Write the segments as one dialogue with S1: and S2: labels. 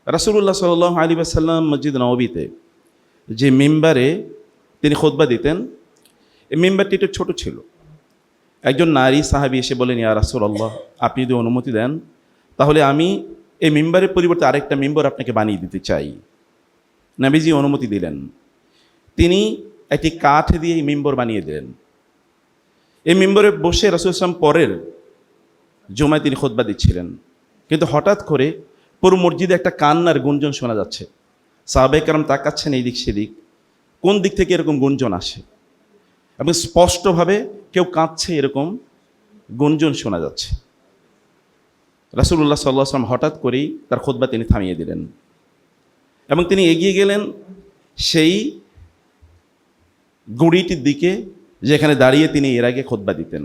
S1: রাসূলুল্লাহ সাল্লাল্লাহু আলাইহি ওয়াসাল্লাম মসজিদ নববীতে যে মিম্বারে তিনি খুতবা দিতেন, এই মিম্বারটি একটু ছোট ছিল। একজন নারী সাহাবী এসে বলেন, ইয়া রাসূলুল্লাহ, আপনি যদি অনুমতি দেন তাহলে আমি এই মিম্বারের পরিবর্তে আরেকটা মিম্বার আপনাকে বানিয়ে দিতে চাই। নবীজি অনুমতি দিলেন। তিনি একটি কাঠ দিয়ে এই মিম্বর বানিয়ে দিলেন। এই মিম্বরে বসে রাসূল সাল্লাল্লাহু আলাইহি ওয়াসাল্লাম পরের জুমায় তিনি খুতবা দিচ্ছিলেন, কিন্তু হঠাৎ করে পুরো মসজিদে একটা কান্নার গুঞ্জন শোনা যাচ্ছে। সাহাবায়ে কেরাম তাকাচ্ছেন এইদিক সেদিক, কোন দিক থেকে এরকম গুঞ্জন আসে, এবং স্পষ্টভাবে কেউ কাঁদছে এরকম গুঞ্জন শোনা যাচ্ছে। রাসূলুল্লাহ সাল্লাল্লাহু আলাইহি ওয়াসাল্লাম হঠাৎ করেই তার খুতবা তিনি থামিয়ে দিলেন এবং তিনি এগিয়ে গেলেন সেই গুঁড়িটির দিকে যেখানে দাঁড়িয়ে তিনি এর আগে খুতবা দিতেন,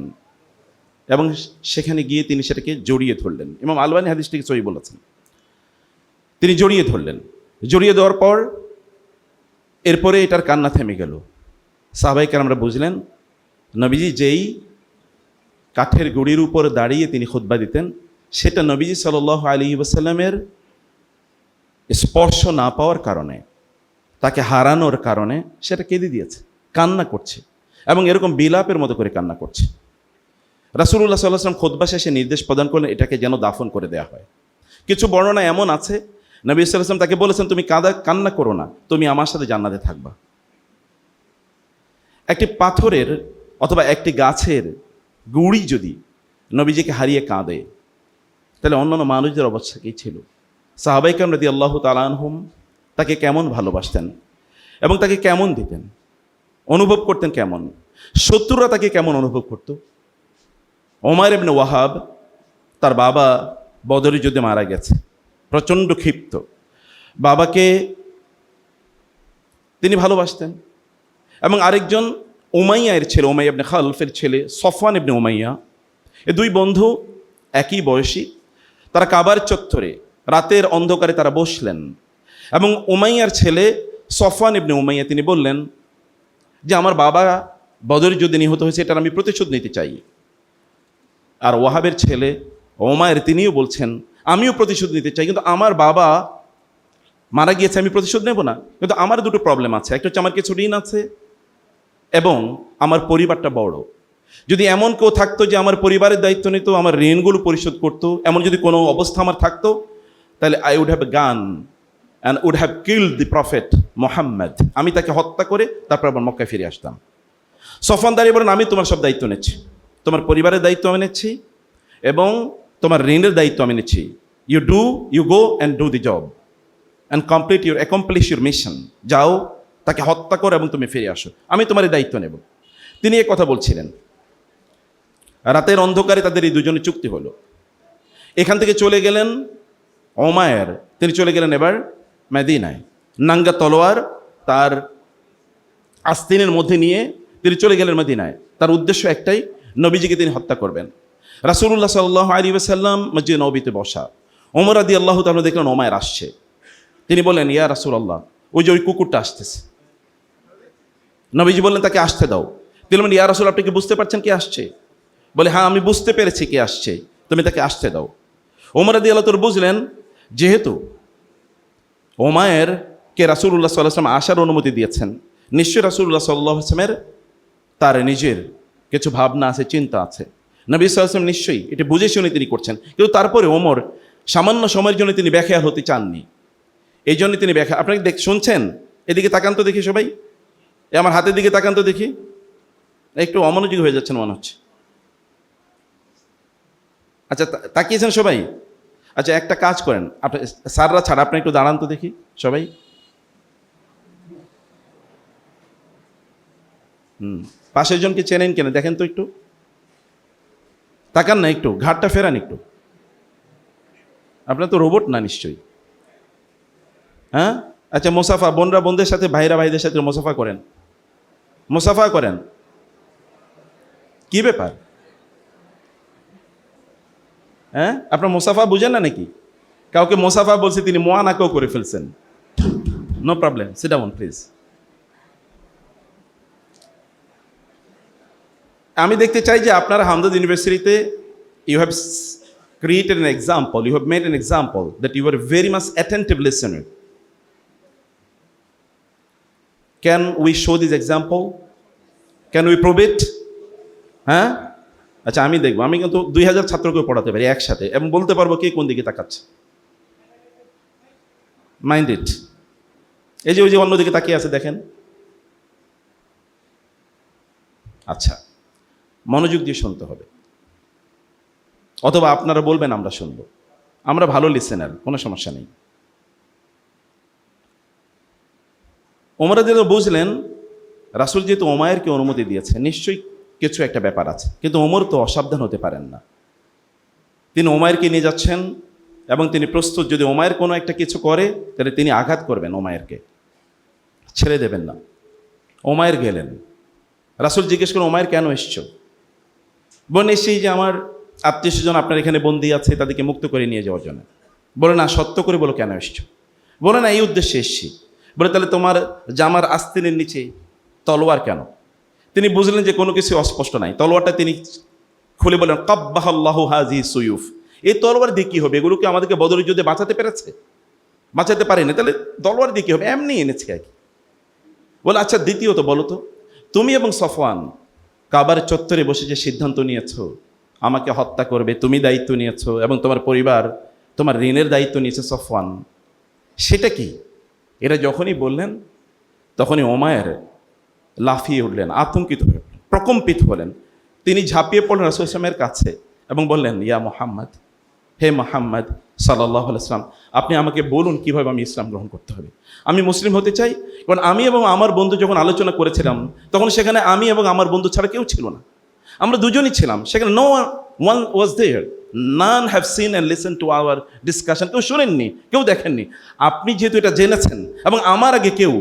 S1: এবং সেখানে গিয়ে তিনি সেটাকে জড়িয়ে ধরলেন। ইমাম আলবানী হাদিসটিকে সহিহ বলেছেন। তিনি জড়িয়ে ধরলেন, জড়িয়ে দেওয়ার পর এরপরে এটার কান্না থেমে গেল। সাহাবায়ে কেরামরা বুঝলেন নবীজি যেই কাঠের গুঁড়ির উপর দাঁড়িয়ে তিনি খুতবা দিতেন সেটা নবীজি সাল্লাল্লাহু আলাইহি ওয়াসাল্লামের স্পর্শ না পাওয়ার কারণে, তাকে হারানোর কারণে সেটা কেঁদে দিয়েছে, কান্না করছে, এবং এরকম বিলাপের মতো করে কান্না করছে। রাসূলুল্লাহ সাল্লাল্লাহু আলাইহি ওয়াসাল্লাম খুতবা শেষে নির্দেশ প্রদান করলেন এটাকে যেন দাফন করে দেওয়া হয়। কিছু বর্ণনা এমন আছে নবী সাল্লাল্লাহু আলাইহি ওয়াসাল্লাম তাকে বলেছেন, তুমি কান্না করো না, তুমি আমার সাথে জান্নাতে থাকবা। একটি পাথরের অথবা একটি গাছের গুঁড়ি যদি নবীজিকে হারিয়ে কাঁদে, তাহলে অন্যান্য মানুষদের অবস্থা কী ছিল? সাহাবায়ে কেরাম রাদিয়াল্লাহু তাআলা আনহুম তাকে কেমন ভালোবাসতেন এবং তাকে কেমন দিতেন, অনুভব করতেন কেমন? শত্রুরা তাকে কেমন অনুভব করত? ওমর ইবনে ওয়াহাব, তার বাবা বদরের যুদ্ধে মারা গেছে, প্রচণ্ড ক্ষিপ্ত। বাবাকে তিনি ভালোবাসতেন, এবং আরেকজন উমাইয়ার ছেলে, উমাইয়া ইবনে খালফের ছেলে সফওয়ান ইবনে উমাইয়া, এ দুই বন্ধু একই বয়সী। তারা কাবার চত্বরে রাতের অন্ধকারে তারা বসলেন, এবং উমাইয়ার ছেলে সফওয়ান ইবনে উমাইয়া তিনি বললেন যে আমার বাবা বদরের যুদ্ধে নিহত হয়েছে, এটার আমি প্রতিশোধ নিতে চাই। আর ওয়াহাবের ছেলে ওমায়ের তিনিও বলছেন আমিও প্রতিশোধ নিতে চাই, কিন্তু আমার বাবা মারা গিয়েছে, আমি প্রতিশোধ নেব না, কিন্তু আমার দুটো প্রবলেম আছে। একটা হচ্ছে আমার কিছু ঋণ আছে, এবং আমার পরিবারটা বড়। যদি এমন কেউ থাকতো যে আমার পরিবারের দায়িত্ব নিত, আমার ঋণগুলো পরিশোধ করতো, এমন যদি কোনো অবস্থা আমার থাকতো, তাহলে I would have gone and would have killed the prophet Muhammad. আমি তাকে হত্যা করে তারপর আবার মক্কায় ফিরে আসতাম। সফওয়ান দাঁড়িয়ে বলেন, আমি তোমার সব দায়িত্ব নিচ্ছি, তোমার পরিবারের দায়িত্ব আমি নিচ্ছি, এবং তোমার ঋণের দায়িত্ব আমি নিচ্ছি। You go and do the job and accomplish your mission. যাও, তাকে হত্যা করো এবং তুমি ফিরে আসো, আমি তোমার এই দায়িত্ব নেব। তিনি এ কথা বলছিলেন। রাতের অন্ধকারে তাদের এই দুজনে চুক্তি হলো। এখান থেকে চলে গেলেন ওমায়ের, তিনি চলে গেলেন এবার মদিনায়। নাঙ্গা তলোয়ার তার আস্তিনের মধ্যে নিয়ে তিনি চলে গেলেন মদিনায়। তার উদ্দেশ্য একটাই, নবীজিকে তিনি হত্যা করবেন। রাসূলুল্লাহ সাল্লাল্লাহু আলাইহি ওয়াসাল্লাম মসজিদে নববীতে বসা। ওমর রাদিয়াল্লাহু তাআলা দেখলেন ওমায়ের আসছে। তিনি বললেন, ইয়া রাসূলুল্লাহ, ওই কুকুরটা আসতেছে। নবীজি বললেন তাকে আসতে দাও। তিনি বললেন, ইয়া রাসূল, আপনি কি বুঝতে পারছেন কে আসছে? বলে, হ্যাঁ, আমি বুঝতে পেরেছি কে আসছে, তুমি তাকে আসতে দাও। ওমর রাদিয়াল্লাহু তাআলা বুঝলেন যেহেতু ওমায়েরকে রাসূলুল্লাহ সাল্লাল্লাহু আলাইহি ওয়াসাল্লাম আসার অনুমতি দিয়েছেন, নিশ্চয়ই রাসূলুল্লাহ সাল্লাল্লাহু আলাইহি ওয়াসাল্লামের তার নিজের কিছু ভাবনা আছে, চিন্তা আছে। নবী সাল্লাল্লাহু আলাইহি ওয়াসাল্লাম নিশ্চয়ই এটা বুঝে শুনে তিনি করছেন, কিন্তু তারপরে ওমর সামান্য সময়ের জন্য তিনি বেখেয়াল হতে চাননি। এই জন্য তিনি আপনাকে শুনছেন, এদিকে তাকান তো দেখি সবাই, আমার হাতের দিকে তাকান তো দেখি, একটু অমনোযোগী হয়ে যাচ্ছেন মনে হচ্ছে। আচ্ছা, তাকিয়েছেন সবাই? আচ্ছা, একটা কাজ করেন, আপনি স্যাররা ছাড়া আপনি একটু দাঁড়ান তো দেখি সবাই। পাশের জনকে চেনেন কেন দেখেন তো, একটু তাকান না, একটু ঘাটটা ফেরান একটু। আপনার তো রোবট না নিশ্চয়ই, হ্যাঁ? আচ্ছা, মোসাফা, বোনরা বোনদের সাথে, ভাইরা ভাইদের সাথে মোসাফা করেন, মোসাফা করেন। কি ব্যাপার, হ্যাঁ? আপনার মোসাফা বুঝেন না নাকি? কাউকে মোসাফা বলছে, তিনি মোয়ানাকেও করে ফেলছেন। No problem, sit down please. আমি দেখতে চাই যে আপনারা হামদর্দ ইউনিভার্সিটিতে you have created an example, you have made an example that you were a very much attentive listener. Can we show this example? Can we prove it? হ্যাঁ, আচ্ছা আমি দেখবো। আমি কিন্তু 2000 ছাত্রকে পড়াতে পারি একসাথে এবং বলতে পারবো কে কোন দিকে তাকাচ্ছে। Mind it. এই যে ওই যে অন্যদিকে তাকিয়ে আছে দেখেন। আচ্ছা, মনোযোগ দিয়ে শুনতে হবে, অথবা আপনারা বলবেন আমরা শুনবো। আমরা ভালো লিসেনার, কোনো সমস্যা নেই। ওমর রাদিয়াল্লাহু বুঝলেন রাসূল যেহেতু ওমায়েরকে অনুমতি দিয়েছে, নিশ্চয়ই কিছু একটা ব্যাপার আছে, কিন্তু ওমর তো অসাবধান হতে পারেন না। তিনি ওমায়েরকে নিয়ে যাচ্ছেন এবং তিনি প্রস্তুত, যদি ওমায়ের কোনো একটা কিছু করে তাহলে তিনি আঘাত করবেন, ওমায়েরকে ছেড়ে দেবেন না। ওমায়ের গেলেন, রাসূল জিজ্ঞেস করেন ওমায়ের কেন এসছো? বোন এসেই যে আমার আত্মীয় স্বজন আপনার এখানে বন্দী আছে, তাদেরকে মুক্ত করে নিয়ে যাওয়ার জন্য। বলে না, সত্য করে বলো কেন এসছো? বলে না, এই উদ্দেশ্যে এসছি। বলে তাহলে তোমার জামার আস্তিনের নিচে তলোয়ার কেন? তিনি বুঝলেন যে কোনো কিছু অস্পষ্ট নাই। তলোয়ারটা তিনি খুলে বলেন কাব্বাহাল্লাহু হাযিহি সুয়ুফ, এই তলোয়ার দিয়ে কী হবে? এগুলোকে আমাদেরকে বদরের যুদ্ধে বাঁচাতে পেরেছে? বাঁচাতে পারেনি, তাহলে তলোয়ার দিয়ে কী হবে? এমনি এনেছে আর কি। বলে আচ্ছা দ্বিতীয়ত বলো তো, তুমি এবং সফওয়ান কাবার চত্বরে বসে যে সিদ্ধান্ত নিয়েছো আমাকে হত্যা করবে, তুমি দায়িত্ব নিয়েছো এবং তোমার পরিবার তোমার ঋণের দায়িত্ব নিয়েছে সফওয়ান, সেটা কি? এরা যখনই বললেন তখনই ওমায়ের লাফিয়ে উঠলেন, আতঙ্কিত হলেন, প্রকম্পিত হলেন। তিনি ঝাঁপিয়ে পড়লেন রাসূল সাল্লাল্লাহু আলাইহি ওয়াসাল্লামের কাছে এবং বললেন, ইয়া মুহাম্মদ, হে মুহাম্মদ সাল্লাল্লাহু আলাইহি ওয়াসাল্লাম, আপনি আমাকে বলুন কিভাবে আমি ইসলাম গ্রহণ করতে হবে। আমি মুসলিম হতে চাই। কারণ আমি এবং আমার বন্ধু যখন আলোচনা করেছিলাম তখন সেখানে আমি এবং আমার বন্ধু ছাড়া কেউ ছিল না, আমরা দুজনই ছিলাম সেখানে। No one was there, none have seen and listen to our discussion. কেউ শোনেননি, কেউ দেখেননি। আপনি যেহেতু এটা জেনেছেন এবং আমার আগে কেউ,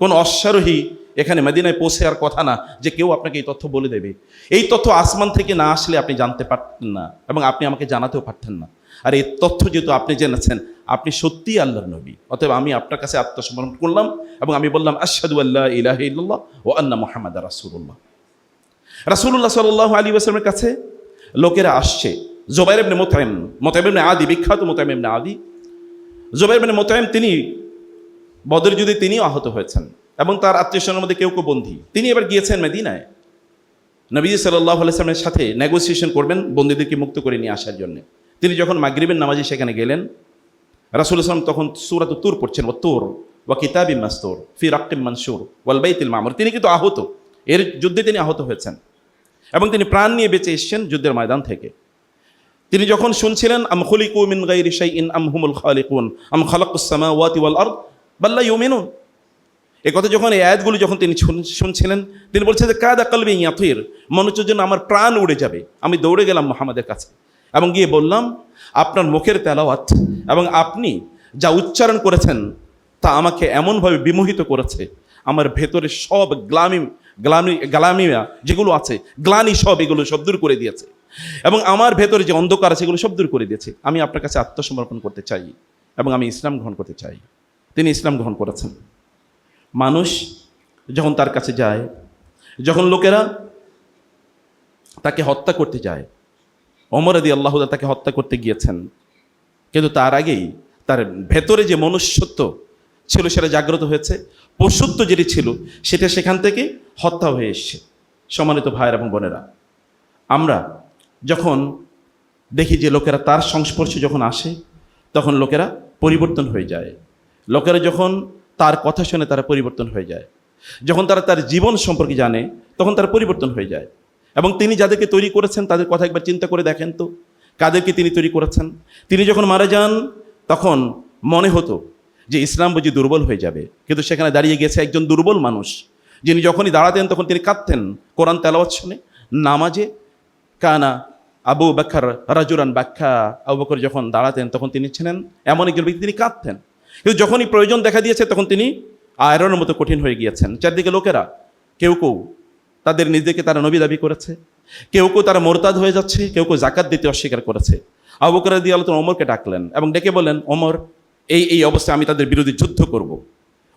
S1: কোনো অশ্বারোহী এখানে মদিনায় পৌঁছে আর কথা না যে কেউ আপনাকে এই তথ্য বলে দেবে। এই তথ্য আসমান থেকে না আসলে আপনি জানতে পারতেন না এবং আপনি আমাকে জানাতেও পারতেন না। আর এই তথ্য যেহেতু আপনি জেনেছেন, আপনি সত্যিই আল্লাহর নবী, অতএব আমি আপনার কাছে আত্মসমর্পণ করলাম এবং আমি বললাম আশহাদু আল্লা ইলাহা ইল্লাল্লাহ ওয়া আন্না মুহাম্মাদার রাসূলুল্লাহ। রাসূলুল্লাহ সাল্লাল্লাহু আলাইহি ওয়াসাল্লামের কাছে লোকেরা আসছে। জুবাইর ইবনে মুতঈম, মুতঈম ইবনে আদি, বিখ্যাত মুতঈম ইবনে আদি। জুবাইর ইবনে মুতঈম তিনি বদর যুদ্ধে তিনিও আহত হয়েছেন এবং তার আত্মীয়স্বজনের মধ্যে কেউ কেউ বন্দী। তিনি এবার গিয়েছেন মদিনায় নবী সাল্লাল্লাহু আলাইহি ওয়াসাল্লামের সাথে নেগোসিয়েশন করবেন বন্দীদেরকে মুক্ত করে নিয়ে আসার জন্য। তিনি যখন মাগরিবের নামাজে সেখানে গেলেন, রাসূল সাল্লাল্লাহু আলাইহি ওয়াসাল্লাম তখন সূরাতুত তুর পড়ছেন, ওয়াত-তুর ওয়া কিতাবিম মাসতুর ফি রাক্কিম মানশুর ওয়াল বাইতিল মামুর। তিনি কিন্তু আহত, এর যুদ্ধে তিনি আহত হয়েছেন এবং তিনি প্রাণ নিয়ে বেঁচে এসেছেন যুদ্ধের ময়দান থেকে। তিনি যখন শুনছিলেন আম খুলিকু মিন গায়রি শাইইন আম হুমুল খালিকুন আম খালাকুস সামাওয়াতি ওয়াল আরদ বাল লা ইউমিনুন, এই কথা যখন, এই আয়াতগুলো যখন তিনি শুনছিলেন, তিনি বলছেন যে কাদা কলবি ইয়াতির, মনে হচ্ছে যেন আমার প্রাণ উড়ে যাবে। আমি দৌড়ে গেলাম মুহাম্মাদের কাছে এবং গিয়ে বললাম, আপনার মুখের তেলাওয়াত এবং আপনি যা উচ্চারণ করেছেন তা আমাকে এমনভাবে বিমোহিত করেছে, আমার ভেতরে সব গ্লামিয়া যেগুলো আছে, গ্লানি সব, এগুলো সব দূর করে দিয়েছে এবং আমার ভেতরে যে অন্ধকার আছে সেগুলো সব দূর করে দিয়েছে। আমি আপনার কাছে আত্মসমর্পণ করতে চাই এবং আমি ইসলাম গ্রহণ করতে চাই। তিনি ইসলাম গ্রহণ করেছেন। মানুষ যখন তার কাছে যায়, যখন লোকেরা তাকে হত্যা করতে যায়, ওমর রাদিয়াল্লাহু তাআলা তাকে হত্যা করতে গিয়েছেন, কিন্তু তার আগেই তার ভেতরে যে মনুষ্যত্ব ছিল সেটা জাগ্রত হয়েছে, পশুত্ব যেটি ছিল সেটা সেখান থেকে হত্যা হয়ে এসছে। সম্মানিত ভাইয়ের এবং বোনেরা, আমরা যখন দেখি যে লোকেরা তার সংস্পর্শে যখন আসে তখন লোকেরা পরিবর্তন হয়ে যায়। লোকেরা যখন তার কথা শুনে তারা পরিবর্তন হয়ে যায়, যখন তারা তার জীবন সম্পর্কে জানে তখন তারা পরিবর্তন হয়ে যায়। এবং তিনি যাদেরকে তৈরি করেছেন তাদের কথা একবার চিন্তা করে দেখেন তো, কাদেরকে তিনি তৈরি করেছেন। তিনি যখন মারা যান তখন মনে হতো যে ইসলাম বুঝি দুর্বল হয়ে যাবে, কিন্তু সেখানে দাঁড়িয়ে গেছে একজন দুর্বল মানুষ, যিনি যখনই দাঁড়াতেন তখন তিনি কাঁদতেন কোরআন তেলাওয়াত শুনে। নামাজে কানা আবু বকর রাজুলান বাক্কা, আবু বকর যখন দাঁড়াতেন তখন তিনি ছিলেন এমন একজন ব্যক্তি, তিনি কাঁদতেন। কিন্তু যখনই প্রয়োজন দেখা দিয়েছে তখন তিনি আয়রনের মতো কঠিন হয়ে গিয়েছেন। চারদিকে লোকেরা, কেউ কেউ তাদের নিজেকে তারা নবী দাবি করেছে, কেউ কেউ তারা মোরতাদ হয়ে যাচ্ছে, কেউ কেউ জাকাত দিতে অস্বীকার করেছে। আবু বকর রাদিয়াল্লাহু তাআলা ওমরকে ডাকলেন এবং ডেকে বললেন, ওমর, এই অবস্থায় আমি তাদের বিরুদ্ধে যুদ্ধ করব।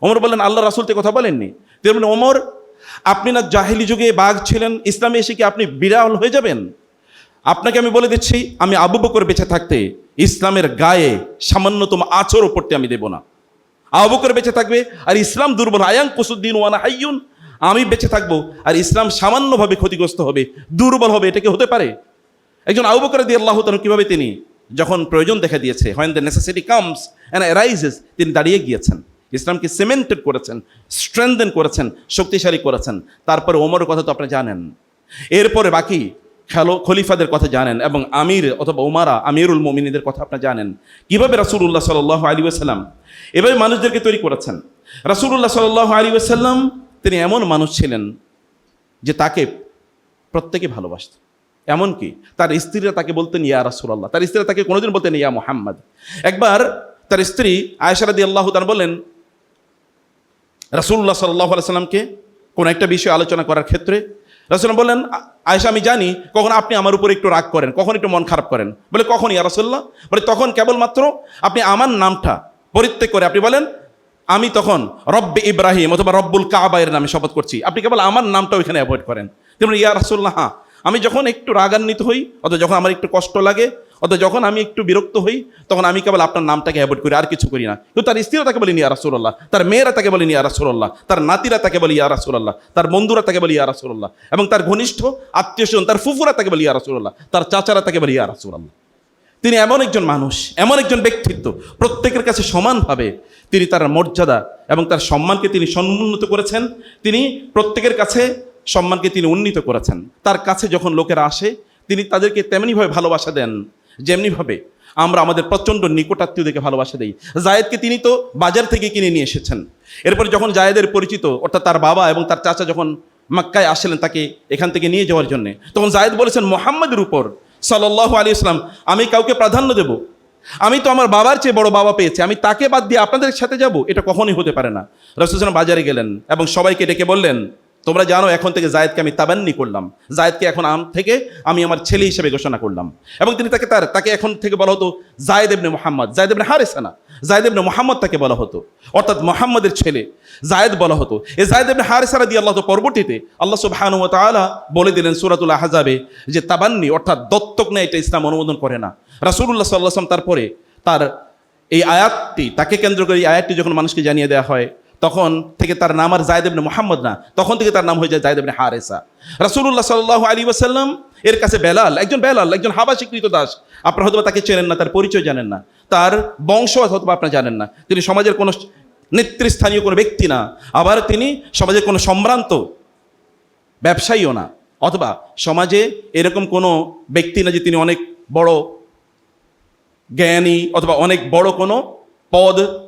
S1: ওমর বললেন, আল্লাহ রাসূল তো কথা বলেননি। তিনি বললেন, ওমর, আপনি না জাহিলি যুগে বাঘ ছিলেন, ইসলামে এসে কি আপনি বিড়াল হয়ে যাবেন? আপনাকে আমি বলে দিচ্ছি, আমি আবু বকর বেঁচে থাকতে ইসলামের গায়ে সামান্যতম আঁচড়ও পড়তে আমি দেব না। আবু বকর বেঁচে থাকবে আর ইসলাম দুর্বল, আয়াং কুসুদ্দিন ওয়ানা হাইয়ুন, আমি বেঁচে থাকবো আর ইসলাম সামান্যভাবে ক্ষতিগ্রস্ত হবে, দুর্বল হবে, এটা কি হতে পারে? একজন আবু বকর রাদিয়াল্লাহু তাআলা কিভাবে তিনি যখন প্রয়োজন দেখা দিয়েছে, when the necessity comes and arises, তিনি দাঁড়িয়ে গিয়েছেন, ইসলামকে সিমেন্টেড করেছেন, স্ট্রেংথেন করেছেন, শক্তিশালী করেছেন। তারপরে ওমরের কথা তো আপনি জানেন, এরপরে বাকি খলিফাদের কথা জানেন, এবং আমির অথবা ওমারা আমিরুল মুমিনিনদের কথা আপনি জানেন। কিভাবে রাসূলুল্লাহ সাল্লাল্লাহু আলাইহি ওয়াসাল্লাম এভাবে মানুষদেরকে তৈরি করেছেন। রাসূলুল্লাহ সাল্লাল্লাহু আলাইহি ওয়াসাল্লাম তিনি এমন মানুষ ছিলেন যে তাকে প্রত্যেকে ভালোবাসত, এমনকি তার স্ত্রীরা তাকে বলতেন ইয়া রাসূলুল্লাহ, তার স্ত্রীরা তাকে কোনোদিন বলতেন ইয়া মুহাম্মদ। একবার তার স্ত্রী আয়েশা রাদিয়াল্লাহু তাআলা বলেন রাসূলুল্লাহ সাল্লাল্লাহু আলাইহি ওয়াসাল্লামকে কোনো একটা বিষয় আলোচনা করার ক্ষেত্রে, রাসূলুল্লাহ বলেন, আয়েশা আমি জানি কখন আপনি আমার উপর একটু রাগ করেন, কখন একটু মন খারাপ করেন। বলে কখন ইয়া রাসূলুল্লাহ? বলে তখন কেবলমাত্র আপনি আমার নামটা পরিত্যাগ করে আপনি বলেন আমি তখন রব্বে ইব্রাহিম অথবা রব্বুল কাবা এর নামে শপথ করছি, আপনি কেবল আমার নামটা ওইখানে অ্যাভয়েড করেন। তেমন ইয়া রাসূলুল্লাহ, হ্যাঁ আমি যখন একটু রাগান্বিত হই অথবা যখন আমার একটু কষ্ট লাগে অথবা যখন আমি একটু বিরক্ত হই তখন আমি কেবল আপনার নামটাকে অ্যাভয়েড করি, আর কিছু করি না। কিন্তু তার স্ত্রীরা তাকে বলেন ইয়া রাসূলুল্লাহ, তার মেয়েরা তাকে বলেন ইয়া রাসূলুল্লাহ, তার নাতিরা তাকে বলে ইয়া রাসূলুল্লাহ, তার বন্ধুরা তাকে বলে ইয়া রাসূলুল্লাহ, এবং তার ঘনিষ্ঠ আত্মীয়স্বজন তার ফুফুরা তাকে বলে ইয়া রাসূলুল্লাহ, তার চাচারা তাকে বলে ইয়া রাসূলুল্লাহ। তিনি এমন একজন মানুষ, এমন একজন ব্যক্তিত্ব, প্রত্যেকের কাছে সমানভাবে তিনি তার মর্যাদা এবং তার সম্মানকে তিনি সমুন্নত করেছেন। তিনি প্রত্যেকের কাছে সম্মানকে তিনি উন্নীত করেছেন। তার কাছে যখন লোকেরা আসে তিনি তাদেরকে তেমনিভাবে ভালোবাসা দেন যেমনিভাবে আমরা আমাদের প্রচণ্ড নিকটাত্মীয়দেরকে ভালোবাসা দেই। জায়েদকে তিনি তো বাজার থেকে কিনে নিয়ে এসেছেন। এরপরে যখন জায়েদের পরিচিত অর্থাৎ তার বাবা এবং তার চাচা যখন মক্কায় আসলেন তাকে এখান থেকে নিয়ে যাওয়ার জন্যে, তখন জায়েদ বলেছেন মুহাম্মদের উপর সাল্লাল্লাহু আলাইহি ওয়াসাল্লাম আমি কাউকে প্রাধান্য দেব? আমি তো আমার বাবার চেয়ে বড় বাবা পেয়েছি, আমি তাকে বাদ দিয়ে আপনাদের সাথে যাব? এটা কখনোই হতে পারে না। রাসূল সাল্লাল্লাহু আলাইহি ওয়াসাল্লাম বাজারে গেলেন এবং সবাইকে ডেকে বললেন তোমরা জানো এখন থেকে জায়েদকে আমি তাবান্নি করলাম, জায়েদকে এখন থেকে আমি আমার ছেলে হিসেবে ঘোষণা করলাম। এবং তিনি তাকে এখন থেকে বলা হতো জায়েদ ইবনে মুহাম্মদ, জায়েদ ইবনে হারেসা না, জায়েদ ইবনে মুহাম্মদ তাকে বলা হতো, অর্থাৎ মুহাম্মদের ছেলে জায়েদ বলা হতো। এই জায়েদ ইবনে হারেসা রাদিয়াল্লাহু তাআলা পরবর্তীতে আল্লাহ সুবহানাহু ওয়া তাআলা বলে দিলেন সূরাতুল আহজাবে যে তাবান্নি অর্থাৎ দত্তক নেয় এটা ইসলাম অনুমোদন করে না। রাসূলুল্লাহ সাল্লাল্লাহু আলাইহি ওয়াসাল্লাম তারপরে তার এই আয়াতটি, তাকে কেন্দ্র করে এই আয়াতটি যখন মানুষকে জানিয়ে দেওয়া হয় তখন থেকে তার নাম আর জায়েদ ইবনে মুহাম্মদ না, তখন থেকে তার নাম হয়ে যায় জায়েদ ইবনে হারেসা। রাসূলুল্লাহ সাল্লাল্লাহু আলাইহি ওয়াসাল্লাম এর কাছে বেলাল একজন হাবাশী কৃতদাস, আপনারা হয়তো তাকে চেনেন না, তার পরিচয় জানেন না, তার বংশ হয়তো আপনারা জানেন না। তিনি সমাজের কোনো নেতৃস্থানীয় কোনো ব্যক্তি না, আবার তিনি সমাজের কোনো সম্ভ্রান্ত ব্যবসায়ীও না, অথবা সমাজে এরকম কোনো ব্যক্তি না যে তিনি অনেক বড় জ্ঞানী অথবা অনেক বড় কোনো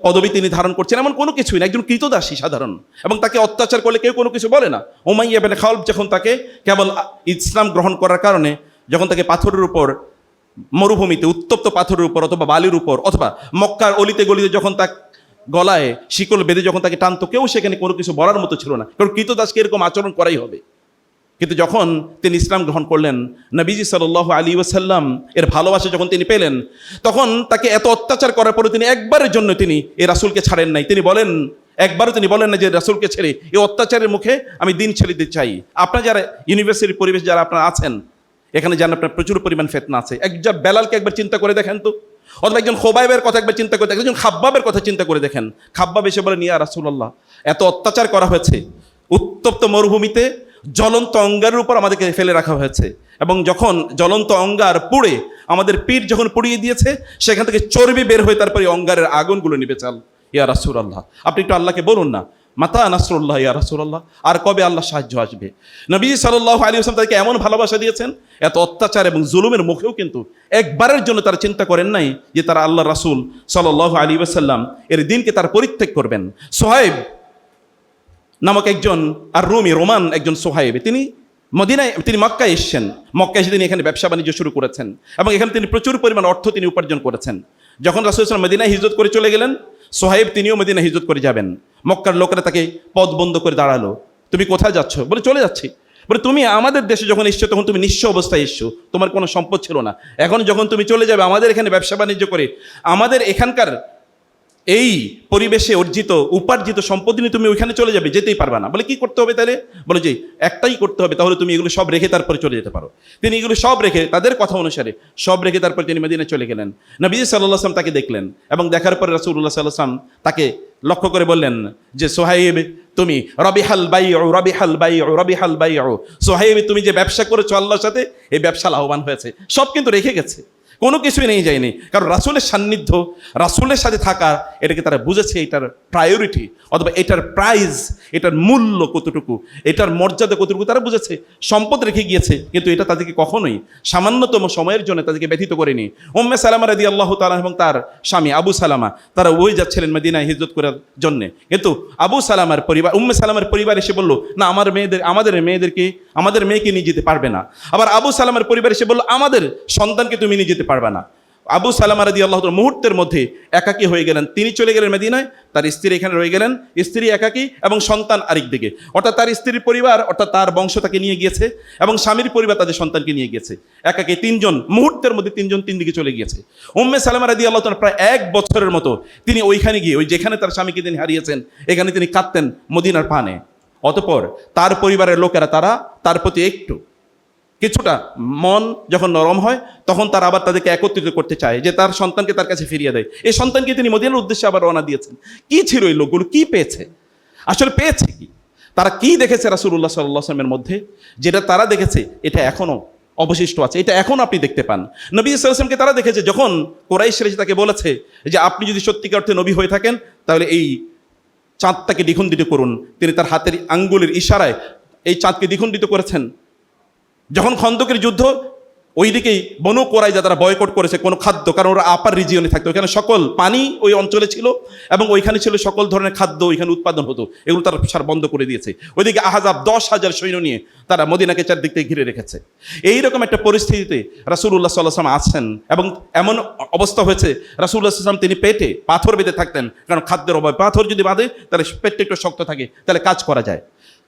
S1: পদবি তিনি ধারণ করছেন, এমন কোনো কিছুই না। একজন কৃতদাসী সাধারণ, এবং তাকে অত্যাচার করলে কেউ কোনো কিছু বলে না। উমাইয়া ইবনে খালফ যখন তাকে কেবল ইসলাম গ্রহণ করার কারণে যখন তাকে পাথরের উপর, মরুভূমিতে উত্তপ্ত পাথরের উপর অথবা বালির উপর অথবা মক্কার অলিতে গলিতে যখন তার গলায় শিকল বেঁধে যখন তাকে টানতো, কেউ সেখানে কোনো কিছু বলার মতো ছিল না, কারণ কৃতদাসকে এরকম আচরণ করাই হবে। কিন্তু যখন তিনি ইসলাম গ্রহণ করলেন, নবীজি সাল্লাল্লাহু আলাইহি ওয়াসাল্লাম এর ভালোবাসা যখন তিনি পেলেন, তখন তাকে এত অত্যাচার করার পরে তিনি একবারের জন্য তিনি এই রাসূলকে ছাড়েন নাই। তিনি বলেন, একবারও তিনি বলেন না যে রাসূলকে ছেড়ে এই অত্যাচারের মুখে আমি দিন ছেড়ে দিতে চাই। আপনারা যারা ইউনিভার্সিটির পরিবেশ যারা আপনারা আছেন, এখানে জানেন আপনার প্রচুর পরিমাণ ফিতনা আছে। একজন বেলালকে একবার চিন্তা করে দেখেন তো, অথবা একজন খোবাইবের কথা একবার চিন্তা করে দেখেন, একজন খাব্বাবের কথা চিন্তা করে দেখেন। খাব্বাব এসে বলেন ইয়া রাসূলুল্লাহ, এত অত্যাচার করা হয়েছে, উত্তপ্ত মরুভূমিতে জ্বলন্ত অঙ্গারের উপর আমাদেরকে ফেলে রাখা হয়েছে, এবং যখন জ্বলন্ত অঙ্গার পুড়ে আমাদের পিঠ যখন পুড়িয়ে দিয়েছে, সেখান থেকে চর্বি বের হয়ে তারপরে অঙ্গারের আগুনগুলো নিভে চাল। ইয়া রাসূলুল্লাহ, আপনি একটু আল্লাহকে বলুন না মাতা নাসরুল্লাহ ইয়া রাসূলুল্লাহ, আর কবে আল্লাহ সাহায্য আসবে? নবী সাল্লাল্লাহু আলাইহি ওয়াসাল্লাম তাকে এমন ভালোবাসা দিয়েছেন, এত অত্যাচার এবং জুলুমের মুখেও কিন্তু একবারের জন্য তারা চিন্তা করেন নাই যে তারা আল্লাহ রাসূল সাল্লাল্লাহু আলাইহি ওয়াসাল্লাম এর দিনকে তার পরিত্যাগ করবেন। সোহাইব নামক একজন আর রোমান একজন সোহাইব, তিনি মদিনায়, তিনি মক্কায় এসেছেন। মক্কায় এসে তিনি এখানে ব্যবসা বাণিজ্য শুরু করেছেন এবং এখানে তিনি প্রচুর পরিমাণ অর্থ তিনি উপার্জন করেছেন। যখন রাসূল সাল্লাল্লাহু আলাইহি ওয়াসাল্লাম মদিনায় হিজরত করে চলে গেলেন, সোহাইব তিনিও মদিনায় হিজরত করে যাবেন। মক্কার লোকেরা তাকে পথ বন্ধ করে দাঁড়ালো, তুমি কোথায় যাচ্ছ? বলে চলে যাচ্ছি। বলে তুমি আমাদের দেশে যখন এসছো তখন তুমি নিঃস্ব অবস্থায় এসছো, তোমার কোনো সম্পদ ছিল না। এখন যখন তুমি চলে যাবে আমাদের এখানে ব্যবসা বাণিজ্য করে আমাদের এখানকার এই পরিবেশে অর্জিত উপার্জিত সম্পদ নিয়ে তুমি ওইখানে চলে যাবে, যেতেই পারবে না। বলে কি করতে হবে তাহলে? বলে যে একটাই করতে হবে, তাহলে তুমি এগুলো সব রেখে তারপরে চলে যেতে পারো। তিনি এগুলো সব রেখে, তাদের কথা অনুসারে সব রেখে তারপর তিনি মদিনায় চলে গেলেন। নবী সাল্লাল্লাহু আলাইহি ওয়াসাল্লাম তাকে দেখলেন এবং দেখার পরে রাসূলুল্লাহ সাল্লাল্লাহু আলাইহি ওয়াসাল্লাম তাকে লক্ষ্য করে বললেন যে সোহাইব, তুমি রবিহাল বাইউ রবিহাল বাইউ রবিহাল বাইউ, সোহাইব তুমি যে ব্যবসা করেছো আল্লাহর সাথে, এই ব্যবসা লাভবান হয়েছে। সব কিন্তু রেখে গেছে, কোনো কিছুই নিয়ে যায়নি, কারণ রাসূলের সান্নিধ্য, রাসূলের সাথে থাকা, এটাকে তারা বুঝেছে এটার প্রায়োরিটি অথবা এটার প্রাইজ, এটার মূল্য কতটুকু, এটার মর্যাদা কতটুকু তারা বুঝেছে। সম্পদ রেখে গিয়েছে, কিন্তু এটা তাদেরকে কখনোই সামান্যতম সময়ের জন্য তাদেরকে ব্যথিত করেনি। উম্মে সালামা রাদিয়াল্লাহু তাআলা এবং তার স্বামী আবু সালামা তারা ওই যাচ্ছিলেন মদিনায় হিজরত করার জন্যে, কিন্তু আবু সালামার পরিবার, উম্মে সালামার পরিবার এসে বলল না, আমাদের মেয়েকে নিয়ে যেতে পারবে না। আবার আবু সালামার পরিবার এসে বলল আমাদের সন্তানকে তুমি নিয়ে যেতে পারবে না। আবু সালামা রাদিয়াল্লাহু তাআলা মুহূর্তের মধ্যে একাকী হয়ে গেলেন। তিনি চলে গেলেন মদিনায়, তার স্ত্রী এখানে রয়ে গেলেন, স্ত্রী একাকী এবং সন্তান আরেক দিকে, অর্থাৎ তার স্ত্রীর পরিবার অর্থাৎ তার বংশ তাকে নিয়ে গিয়েছে এবং স্বামীর পরিবার তাদের সন্তানকে নিয়ে গিয়েছে। একাকী তিনজন, মুহূর্তের মধ্যে তিনজন তিন দিকে চলে গিয়েছে। উম্মে সালামা রাদিয়াল্লাহু তাআলা প্রায় 1 বছরের মতো তিনি ওইখানে গিয়ে, ওই যেখানে তার স্বামীকে তিনি হারিয়েছেন, এখানে তিনি কাঁদতেন মদিনার পানে। অতঃপর তার পরিবারের লোকেরা তারা তার প্রতি একটু কিছুটা মন যখন নরম হয়, তখন তারা আবার তাদেরকে একত্রিত করতে চায় যে তার সন্তানকে তার কাছে ফিরিয়ে দেয়। এই সন্তানকে তিনি মদিনার উদ্দেশ্যে আবার রওনা দিয়েছেন। কি ছিল এই লোকগুলো, কি পেয়েছে, আসলে পেয়েছে কি, তারা কি দেখেছে রাসূলুল্লাহ সাল্লাল্লাহু আলাইহি ওয়াসাল্লামের মধ্যে, যেটা তারা দেখেছে এটা এখনো অবশিষ্ট আছে, এটা এখন আপনি দেখতে পান। নবী সাল্লাল্লাহু আলাইহি ওয়াসাল্লামকে তারা দেখেছে যখন কুরাইশরা এসে তাকে বলেছে যে আপনি যদি সত্যিকার অর্থে নবী হয়ে থাকেন তাহলে এই চাঁদটাকে দ্বিখণ্ডিত করুন। তিনি তার হাতের আঙ্গুলের ইশারায় এই চাঁদকে দ্বিখণ্ডিত করেছেন। যখন খন্দকের যুদ্ধ, ওইদিকেই বনু কোরাইজা তারা বয়কট করেছে কোনো খাদ্য, কারণ ওরা আপার রিজিয়নে থাকতো, ওইখানে সকল পানি ওই অঞ্চলে ছিল এবং ওইখানে ছিল সকল ধরনের খাদ্য ওইখানে উৎপাদন হতো, এগুলো তারা সার বন্ধ করে দিয়েছে। ওইদিকে আহজাব 10,000 সৈন্য নিয়ে তারা মদিনাকে চারদিক থেকে ঘিরে রেখেছে। এইরকম একটা পরিস্থিতিতে রাসূলুল্লাহ সাল্লাল্লাহু আলাইহি ওয়াসাল্লাম আছেন এবং এমন অবস্থা হয়েছে রাসূলুল্লাহ সাল্লাল্লাহু আলাইহি ওয়াসাল্লাম তিনি পেটে পাথর বেঁধে থাকতেন, কারণ খাদ্যের অভাব। পাথর যদি বাঁধে তাহলে পেটটা একটু শক্ত থাকে, তাহলে কাজ করা যায়।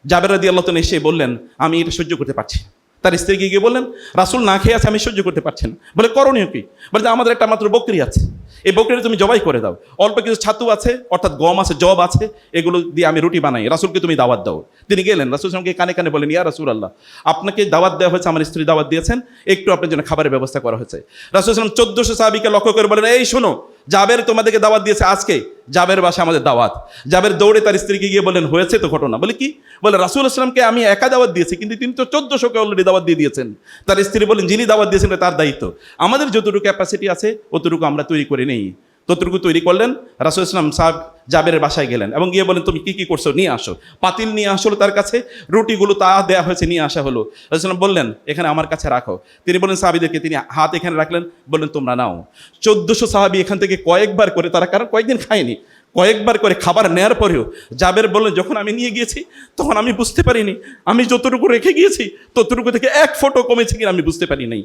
S1: জাবের রাদিয়াল্লাহু তাআলা এসে বললেন আমি এটা সহ্য করতে পারছি। তার স্ত্রীকে গিয়ে বললেন রাসূল না খেয়ে আছে, আমি সহ্য করতে পারছি না। বলে করণীয় কি? বলে আমাদের একটা মাত্র বকরি আছে, এই বকরিটা তুমি জবাই করে দাও, অল্প কিছু ছাতু আছে অর্থাৎ গম আছে, জব আছে, এগুলো দিয়ে আমি রুটি বানাই, রাসূলকে তুমি দাওয়াত দাও। তিনি গেলেন, রাসূল সাল্লাল্লাহু আলাইহি ওয়াসাল্লামকে কানে কানে বলেন ইয়া রাসূলুল্লাহ, আপনাকে দাওয়াত দেওয়া হয়েছে, আমার স্ত্রী দাওয়াত দিয়েছেন, একটু আপনার জন্য খাবারের ব্যবস্থা করা হয়েছে। রাসূল সাল্লাল্লাহু আলাইহি ওয়াসাল্লাম 1400 সাহাবীকে লক্ষ্য করে বলেন এই শোনো, জাবের তোমাদেরকে দাওয়াত দিয়েছে আজকে, জাবের বাসা আমাদের দাওয়াত। জাবের দৌড়ে তার স্ত্রীকে গিয়ে বলেন হয়েছে তো ঘটনা। বলে কি? বলে রাসূল সাল্লাল্লাহু আলাইহি ওয়াসাল্লামকে আমি একা দাওয়াত দিয়েছি, কিন্তু তিনি তো 1400কে অলরেডি দাওয়াত দিয়ে দিয়েছেন। তার স্ত্রী বলেন যিনি দাওয়াত দিয়েছেন তার দায়িত্ব, আমাদের যতটুকু ক্যাপাসিটি আছে অতটুকু আমরা তৈরি করে নেই। ততটুকু তৈরি করলেন। রাসূল সাল্লাল্লাহু আলাইহি ওয়াসাল্লাম সাহেব জাবেরের বাসায় গেলেন এবং গিয়ে বলেন তুমি কি কি করছো, নিয়ে আসো। পাতিল নিয়ে আসলো তার কাছে, রুটিগুলো তা দেওয়া হয়েছে, নিয়ে আসা হলো। রাসূল সাল্লাল্লাহু আলাইহি ওয়াসাল্লাম বললেন এখানে আমার কাছে রাখো। তিনি বলেন সাহাবীদেরকে, তিনি হাত এখানে রাখলেন, বললেন তোমরা নাও। 1400 সাহাবী এখান থেকে কয়েকবার করে, তারা কারণ কয়েকদিন খায়নি, কয়েকবার করে খাবার নেয়ার পরেও জাবের বললেন যখন আমি নিয়ে গিয়েছি তখন আমি বুঝতে পারিনি, আমি যতটুকু রেখে গিয়েছি ততটুকু থেকে 1 ফোঁটা কমেছে কিনা আমি বুঝতে পারি নাই,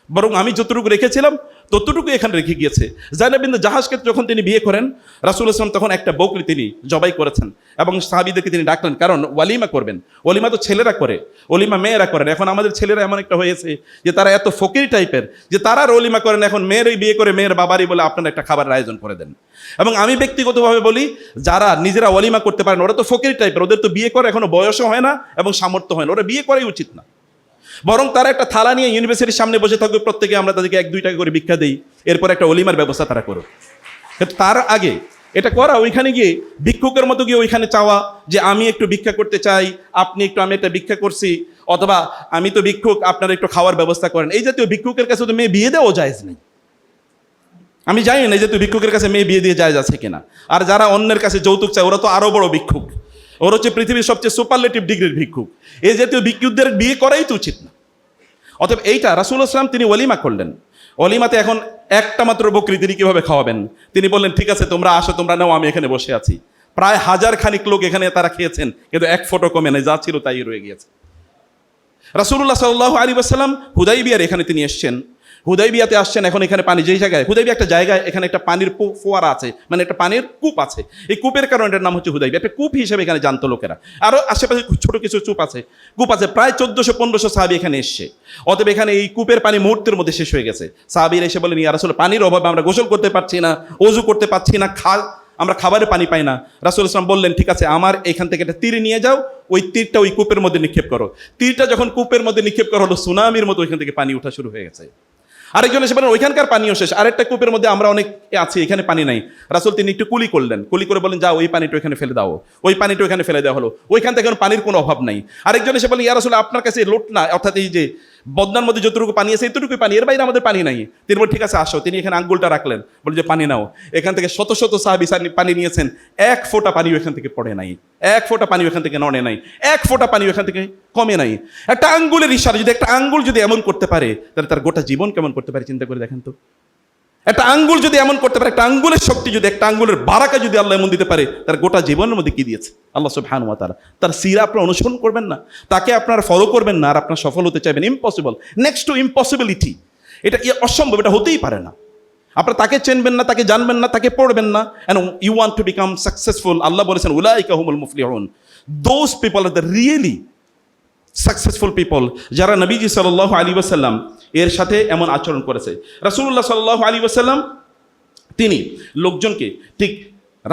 S1: বরং আমি যতটুকু রেখেছিলাম ততটুকু এখানে রেখে গিয়েছে। যায়নাব বিনতে জাহাজকে যখন তিনি বিয়ে করেন, রাসূলুল্লাহ সাল্লাল্লাহু আলাইহি ওয়াসাল্লাম তখন একটা বকরি তিনি জবাই করেছেন এবং সাহাবীদেরকে তিনি ডাকলেন, কারণ ওয়ালিমা করবেন। ওয়ালিমা তো ছেলেরা করে, ওলিমা মেয়েরা করেন। এখন আমাদের ছেলেরা এমন একটা হয়েছে যে তারা এত ফকির টাইপের যে তারা আর ওলিমা করেন, এখন মেয়েরই বিয়ে করে মেয়ের বাবারই বলে আপনারা একটা খাবারের আয়োজন করে দেন। এবং আমি ব্যক্তিগতভাবে বলি, যারা নিজেরা ওলিমা করতে পারেন ওরা তো ফকির টাইপের, ওদের তো বিয়ে করে এখনো বয়সও হয় না এবং সামর্থ্য হয় না, ওরা বিয়ে করাই উচিত না। বরং তারা একটা থালা নিয়ে ইউনিভার্সিটির সামনে বসে থাকবে, প্রত্যেকে আমরা তাদেরকে 1-2 টাকা করে ভিক্ষা দিই, এরপর একটা অলিমার ব্যবস্থা তারা করো। কিন্তু তার আগে এটা করা, ওইখানে গিয়ে ভিক্ষুকের মতো গিয়ে ওইখানে চাওয়া যে আমি একটু ভিক্ষা করতে চাই, আপনি একটু, আমি একটা ভিক্ষা করছি, অথবা আমি তো ভিক্ষুক আপনারা একটু খাওয়ার ব্যবস্থা করেন, এই জাতীয় ভিক্ষুকের কাছে তো মেয়ে বিয়ে দেওয়াও জায়েজ নেই। আমি জানি না যে তুই ভিক্ষুকের কাছে মেয়ে বিয়ে দিয়ে জায়েজ আছে কিনা। আর যারা অন্যের কাছে যৌতুক চায় ওরা তো আরো বড় ভিক্ষুক, ওরা হচ্ছে পৃথিবীর সবচেয়ে সুপারলেটিভ ডিগ্রির ভিক্ষুক। এই জাতীয় ভিক্ষুকদের বিয়ে করাই তো উচিত না। অতএব এইটা রাসূলুল্লাহ সাল্লাল্লাহু আলাইহি ওয়াসাল্লাম তিনি ওলিমা করলেন। ওলিমাতে এখন একটা মাত্র বকরি তিনি কিভাবে খাওয়াবেন? তিনি বললেন ঠিক আছে তোমরা আসো, তোমরা নাও, আমি এখানে বসে আছি। প্রায় 1000 খানিক লোক এখানে তারা খেয়েছেন, কিন্তু 1 ফোঁটা কমে নাই, যা ছিল তাই রয়ে গিয়েছে। রাসূলুল্লাহ সাল্লাল্লাহু আলাইহি ওয়াসাল্লাম হুদাইবিয়ার এখানে তিনি এসেছেন, হুদাইবিয়াতে আসছেন। এখন এখানে পানি, যেই জায়গায় হুদাইবিয়া একটা জায়গায়, এখানে একটা পানির ফোয়ারা আছে, মানে একটা পানির কূপ আছে। এই কূপের কারণে এটার নাম হচ্ছে হুদাইবিয়া, একটা কূপ হিসেবে এখানে জানতো লোকেরা। আরও আশেপাশে ছোট কিছু কূপ আছে। প্রায় 1400-1500 সাহাবী এখানে এসছে। অতএব এখানে এই কূপের পানি মুহূর্তের মধ্যে শেষ হয়ে গেছে। সাহাবীরা এসে বলেন ইয়া রাসূল, পানির অভাবে আমরা গোসল করতে পারছি না, ওযু করতে পারছি না, আমরা খাবারে পানি পাই না। রাসূল ইসলাম বললেন, ঠিক আছে, আমার এখান থেকে একটা তীর নিয়ে যাও, ওই তীরটা ওই কূপের মধ্যে নিক্ষেপ করো। তীরটা যখন কূপের মধ্যে নিক্ষেপ করা হলো, সুনামির মতো ওইখান থেকে পানি ওঠা শুরু হয়ে গেছে। আরেকজন এসে বলেন, ওইখানকার পানিও শেষ, আরেকটা কূপের মধ্যে আমরা অনেক আছি, এখানে পানি নাই। রাসূল তিনি একটু কুলি করলেন, কুলি করে বলেন, যাও ওই পানিটা ওইখানে ফেলে দাও। ওই পানিটা ওইখানে ফেলে দেওয়া হলো, ওইখান থেকে এখন পানির কোনো অভাব নাই। আরেকজন এসে বলেন, ইয়া রাসূল, আপনার কাছে লোট না, অর্থাৎ এই যে বদনার মধ্যে যতটুকু পানি আছে এতটুকুই পানি, এর বাইরে আমাদের পানি নাই। তিনি বলেন, ঠিক আছে আসো। তিনি এখানে আঙ্গুলটা রাখলেন, বলে যে পানি নাও। এখান থেকে শত শত সাহাবী পানি নিয়েছেন, এক ফোঁটা পানি এখান থেকে পড়ে নাই, এক ফোঁটা পানি এখান থেকে নড়ে নাই, এক ফোঁটা পানি এখান থেকে কমে নাই। একটা আঙ্গুলের ইশারা, যদি একটা আঙ্গুল যদি এমন করতে পারে, তাহলে তার গোটা জীবন কেমন করতে পারে চিন্তা করে দেখেন তো। একটা আঙ্গুল যদি এমন করতে পারে, একটা আঙ্গুলের শক্তি যদি, একটা আঙ্গুলের বারাকা যদি আল্লাহ এমন দিতে পারে, তার গোটা জীবনের মধ্যে কি দিয়েছে আল্লাহ সুবহানাহু ওয়া তাআলা। তার সিরা আপনারা অনুসরণ করবেন না, তাকে আপনারা ফলো করবেন না, আর আপনারা সফল হতে চাইবেন, ইম্পসিবল, নেক্সট টু ইম্পসিবিলিটি। এটা অসম্ভব, এটা হতেই পারে না। আপনারা তাকে চেনবেন না, তাকে জানবেন না, তাকে পড়বেন না, and you want to become successful. Allah বলেছেন, উলাইকা হুমুল মুফলিহুন, those people are the really successful people, যারা নবীজি সাল্লাল্লাহু আলাইহি ওয়াসাল্লাম এর সাথে এমন আচরণ করেছে। রাসূলুল্লাহ সাল্লাল্লাহু আলাইহি ওয়াসাল্লাম তিনি লোকজনকে ঠিক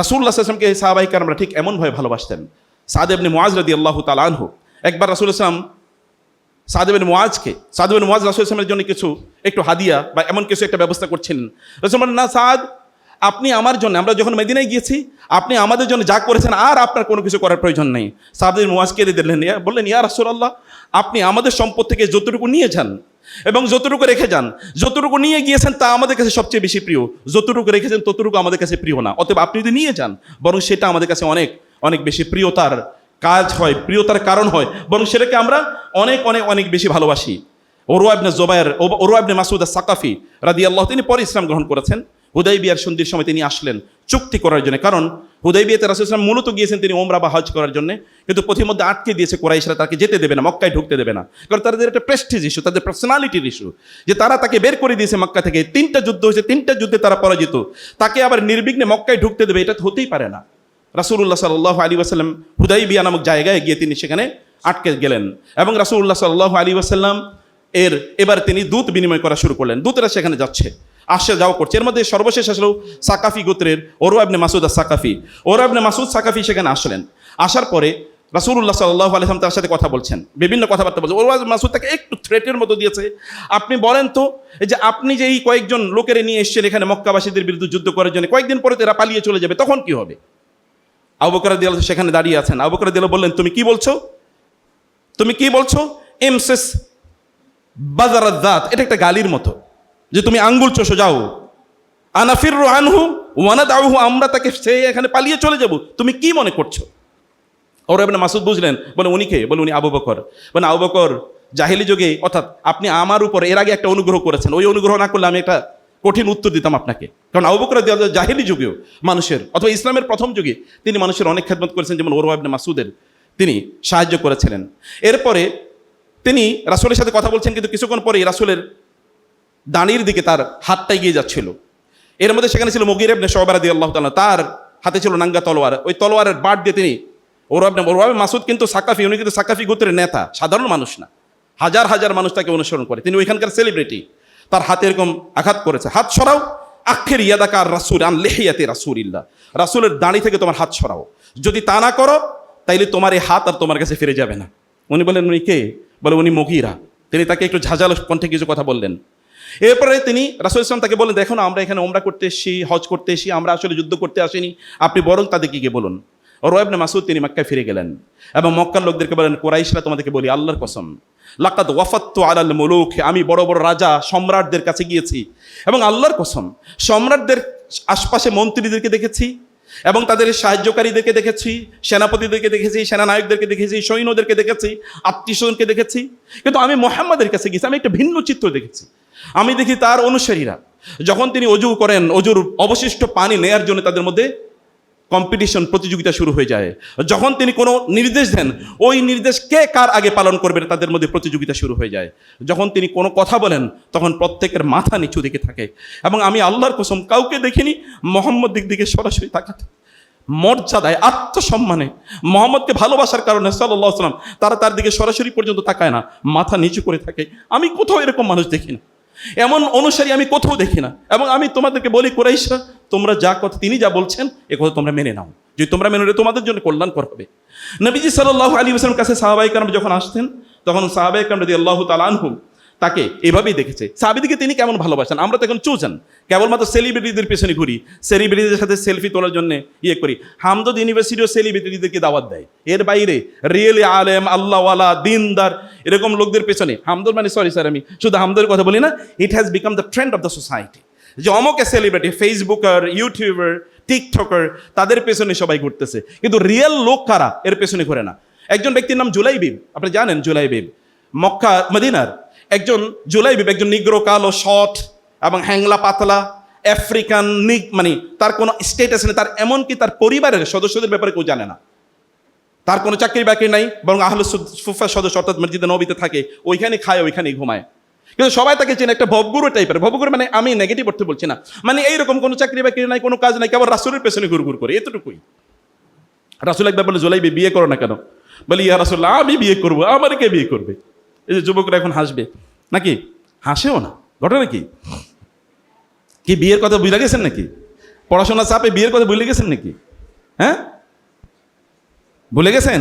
S1: রাসূলুল্লাহ সাল্লাল্লাহু আলাইহি ওয়াসাল্লামকে সাহাবায়ে কেরামরা ঠিক এমনভাবে ভালোবাসতেন। সাদ ইবনে মুআজ রাদিয়াল্লাহু তাআলা আনহু, একবার রাসূলুল্লাহ সাল্লাল্লাহু আলাইহি ওয়াসাল্লাম সাদ ইবনে মুআজ রাসূলুল্লাহ সাল্লাল্লাহু আলাইহি ওয়াসাল্লামের জন্য কিছু একটু হাদিয়া বা এমন কিছু একটা ব্যবস্থা করছিলেন। রাসূল বললেন, না সাদ, আপনি আমার জন্য, আমরা যখন মদিনায় গিয়েছি আপনি আমাদের জন্য যা করেছেন আর আপনার কোনো কিছু করার প্রয়োজন নেই। সাদ ইবনে মুআজ কেঁদে দিলেন, বললেন, ইয়া রাসূলুল্লাহ, আপনি আমাদের সম্পদ থেকে যতটুকু নিয়ে যান এবং যতটুকু রেখে যান, যতটুকু নিয়ে গিয়েছেন তা আমাদের কাছে সবচেয়ে বেশি প্রিয়, যতটুকু রেখেছেন ততটুকু আমাদের কাছে প্রিয় না। অতএব আপনি যদি নিয়ে যান, বরং সেটা আমাদের কাছে অনেক অনেক বেশি প্রিয়তার কাজ হয়, প্রিয়তার কারণ হয়, বরং সেটাকে আমরা অনেক অনেক অনেক বেশি ভালোবাসি। উরওয়া ইবনে জুবায়ের, উরওয়া ইবনে মাসউদ আস-সাকাফি রাদিয়াল্লাহু, তিনি পরে ইসলাম গ্রহণ করেছেন। হুদাইবিয়ার সন্ধির সময় তিনি আসলেন চুক্তি করার জন্য, কারণ হুদাইবিয়াতে রাসূল সাল্লাল্লাহু আলাইহি ওয়াসাল্লাম মূলত গিয়েছেন তিনি উমরা বা হজ করার জন্য, কিন্তু পথিমধ্যে আটকে দিয়েছে কুরাইশরা, তাকে যেতে দেবে না, মক্কায় ঢুকতে দেবে না, কারণ তাদের একটা প্রেস্টিজ ইস্যু, তাদের পার্সোনালিটির ইস্যু, যে তারা তাকে বের করে দিয়েছে মক্কা থেকে। 3টা যুদ্ধ হয়েছে, 3টা যুদ্ধে তারা পরাজিত, তাকে আবার নির্বিঘ্নে মক্কায় ঢুকতে দেবে, এটা হতেই পারে না। রাসূলুল্লাহ সাল্লাল্লাহু আলাইহি ওয়াসাল্লাম হুদাইবিয়া নামক জায়গায় গিয়ে তিনি সেখানে আটকে গেলেন, এবং রাসূলুল্লাহ সাল্লাল্লাহু আলাইহি ওয়াসাল্লাম এবার তিনি দূত বিনিময় করা শুরু করলেন। দূতরা সেখানে যাচ্ছে, আসা যাওয়া করছে। এর মধ্যে সর্বশেষ আসলো সাকাফি গোত্রের উরওয়া ইবনে মাসউদ আস-সাকাফি। উরওয়া ইবনে মাসউদ সাকাফি সেখানে আসলেন। আসার পরে রাসূলুল্লাহ সাল্লাল্লাহু আলাইহি ওয়াসাল্লাম তার সাথে কথা বলছেন, বিভিন্ন কথাবার্তা বলছেন। উরওয়া ইবনে মাসউদ তাকে একটু থ্রেটের মতো দিয়েছে, আপনি বলেন তো, এই যে আপনি যে এই কয়েকজন লোকের নিয়ে এসেছেন এখানে মক্কাবাসীদের বিরুদ্ধে যুদ্ধ করার জন্য, কয়েকদিন পরে এরা পালিয়ে চলে যাবে, তখন কি হবে? আবু বকর রাদিয়াল্লাহু সেখানে দাঁড়িয়ে আছেন। আবু বকর রাদিয়াল্লাহু বললেন, তুমি কি বলছো, তুমি কি বলছো? ইমসিস বাজারাত যাত, এটা একটা গালির মতো, যে তুমি আঙ্গুল চষো, যাও। আনাফিরু আনহু ওয়া নাদউহু, আমরা তাকে সে এখানে পালিয়ে চলে যাব, তুমি কি মনে করছো? উরওয়া ইবনে মাসউদ বুঝলেন, বলে উনি কে? বলে উনি আবু বকর। বলে আবু বকর জাহেলি যুগে, অর্থাৎ আপনি আমার উপর এর আগে একটা অনুগ্রহ করেছেন, ওই অনুগ্রহ না করলে আমি একটা কঠিন উত্তর দিতাম আপনাকে। কারণ আবু বকর জাহেলি যুগেও মানুষের, অথবা ইসলামের প্রথম যুগে তিনি মানুষের অনেক খেদমত করেছেন, যেমন উরওয়া ইবনে মাসউদের তিনি সাহায্য করেছিলেন। এরপরে তিনি রাসূলের সাথে কথা বলছেন, কিন্তু কিছুক্ষণ পরে রাসূলের দাঁড়ির দিকে তার হাতটা এগিয়ে যাচ্ছিল। এর মধ্যে সেখানে ছিল মুগীরা ইবনে শুবা রাদিয়াল্লাহু তাআলা, তার হাতে ছিল নাঙ্গা তলোয়ার। ওই তলোয়ারের বাট দিয়ে তিনি উরওয়া ইবনে মাসউদ কিন্তু সাকাফি, উনি কিন্তু সাকাফি গোত্রের নেতা, সাধারণ মানুষ না, হাজার হাজার মানুষ তাকে অনুসরণ করে, তিনি ওইখানকার সেলিব্রিটি। তার হাতে এরকম আঘাত করেছে, হাত সরাও, আখির ইয়াদাকা রাসূল আন লিহিয়াতি রাসূলিল্লাহ, রাসূলের দাড়ি থেকে তোমার হাত সরাও, যদি তা না করো তাইলে তোমার এই হাত আর তোমার কাছে ফিরে যাবে না। উনি বলেন, উনি কে? বলে উনি মুগীরা। তিনি তাকে একটু ঝাঁঝালো কণ্ঠে কিছু কথা বললেন। এরপরে তিনি রাসূল সাল্লাল্লাহু আলাইহি ওয়াসাল্লাম তাকে বলেন, দেখো না, আমরা এখানে উমরা করতে এসেছি, হজ করতে এসেছি, আমরা আসলে যুদ্ধ করতে আসিনি, আপনি বরং তাদেরকে গিয়ে বলুন। উরওয়া ইবনে মাসউদ তিনি মক্কায় ফিরে গেলেন এবং মক্কার লোকদেরকে বলেন, কুরাইশরা তোমাদেরকে বলি, আল্লাহর কসম, লাকাদ ওয়াফাততু আলাল মুলুক, আমি বড় বড় রাজা সম্রাটদের কাছে গিয়েছি এবং আল্লাহর কসম সম্রাটদের আশপাশে মন্ত্রীদেরকে দেখেছি এবং তাদের সাহায্যকারীদেরকে দেখেছি, সেনাপতিদেরকে দেখেছি, সেনানায়কদেরকে দেখেছি, সৈন্যদেরকে দেখেছি, আত্মীয়স্বজনকে দেখেছি, কিন্তু আমি মুহাম্মাদের কাছে গেছি, আমি একটা ভিন্ন চিত্র দেখেছি। আমি দেখি তার অনুসারীরা যখন তিনি অজু করেন, অজুর অবশিষ্ট পানি নেয়ার জন্য তাদের মধ্যে কম্পিটিশন, প্রতিযোগিতা শুরু হয়ে যায়। যখন তিনি কোনো নির্দেশ দেন, ওই নির্দেশ কে কার আগে পালন করবে তাদের মধ্যে প্রতিযোগিতা শুরু হয়ে যায়। যখন তিনি কোনো কথা বলেন তখন প্রত্যেকের মাথা নিচু দিকে থাকে, এবং আমি আল্লাহর কসম কাউকে দেখিনি মুহাম্মদের দিকে সরাসরি তাকাতে। মর্যাদায়, আত্মসম্মানে, মুহাম্মদকে ভালোবাসার কারণে সাল্লাল্লাহু আলাইহি ওয়াসাল্লাম তারা তার দিকে সরাসরি পর্যন্ত তাকায় না, মাথা নিচু করে থাকে। আমি কোথাও এরকম মানুষ দেখি না। এমন অনুসারী আমি কোথাও দেখি না। এবং আমি তোমাদেরকে বলি কুরাইশরা, তোমরা যা কথা তিনি যা বলছেন এ কথা তোমরা মেনে নাও, যদি তোমরা মেনে নিলে তোমাদের জন্য কল্যাণকর হবে। নবীজি সাল্লাল্লাহু আলাইহি ওয়াসাল্লামের কাছে সাহাবায়ে কেরাম যখন আসতেন, তখন সাহাবায়ে কেরাম রাদিয়াল্লাহু তাআলা আনহুম তাকে এভাবেই দেখেছে। সাহাবীদেরকে তিনি কেমন ভালোবাসেন। আমরা তো এখন চুজেন কেবলমাত্র সেলিব্রিটিদের পেছনে ঘুরি, সেলিব্রিটিদের সাথে সেলফি তোলার জন্য করি। হামদর্দ ইউনিভার্সিটিও সেলিব্রিটিদেরকে দাওয়াত দেয়। এর বাইরে রিয়েলি আলেম, আল্লাহওয়ালা, দিনদার এরকম লোকদের পেছনে হামদর্দ মানে সরি স্যার, আমি শুধু হামদর্দের কথা বলি না, it has become the trend of the society, যে অমকে সেলিব্রিটি, ফেসবুকার, ইউটিউবার, টিকটকার, তাদের পেছনে সবাই ঘুরতেছে, কিন্তু রিয়েল লোক কারা এর পেছনে ঘুরে না। একজন ব্যক্তির নাম জুলাইবিব, আপনি জানেন জুলাইবিব, মক্কা মদিনার একজন জুলাইবিব, একজন নিগ্রো, কালো, শর্ট এবং হ্যাংলা পাতলা আফ্রিকান, মানে তার কোনো স্টেটাস নেই, তার এমনকি তার পরিবারের সদস্যদের ব্যাপারে কেউ জানে না, তার কোনো চাকরি বাকরি নাই, বরং আহলে সুফার সদস্য অর্থাৎ মসজিদে নবীতে থাকে, ওইখানে খায়, ওইখানেই ঘুমায়, কিন্তু সবাই তাকে চেনে একটা ভবগুরু টাইপের। ভবগুরু মানে আমি নেগেটিভ অর্থে বলছি না, মানে এইরকম কোনো চাকরি বাকরি নাই, কোনো কাজ নাই, কেবল রাসূলের পেছনে ঘুরঘুর করে, এতটুকুই। রাসূল একবার বলে, জুলাইবি বিয়ে করো না কেন? বলি, ইয়া রাসূলুল্লাহ আমি বিয়ে করবো, আমার কে বিয়ে করবে? এই যে যুবকরা এখন হাসবে নাকি? হাসেও না। ঘটনা কি? কি বিয়ের কথা ভুলে গেছেন নাকি? পড়াশোনার চাপে বিয়ের কথা ভুলে গেছেন নাকি? হ্যাঁ, ভুলে গেছেন?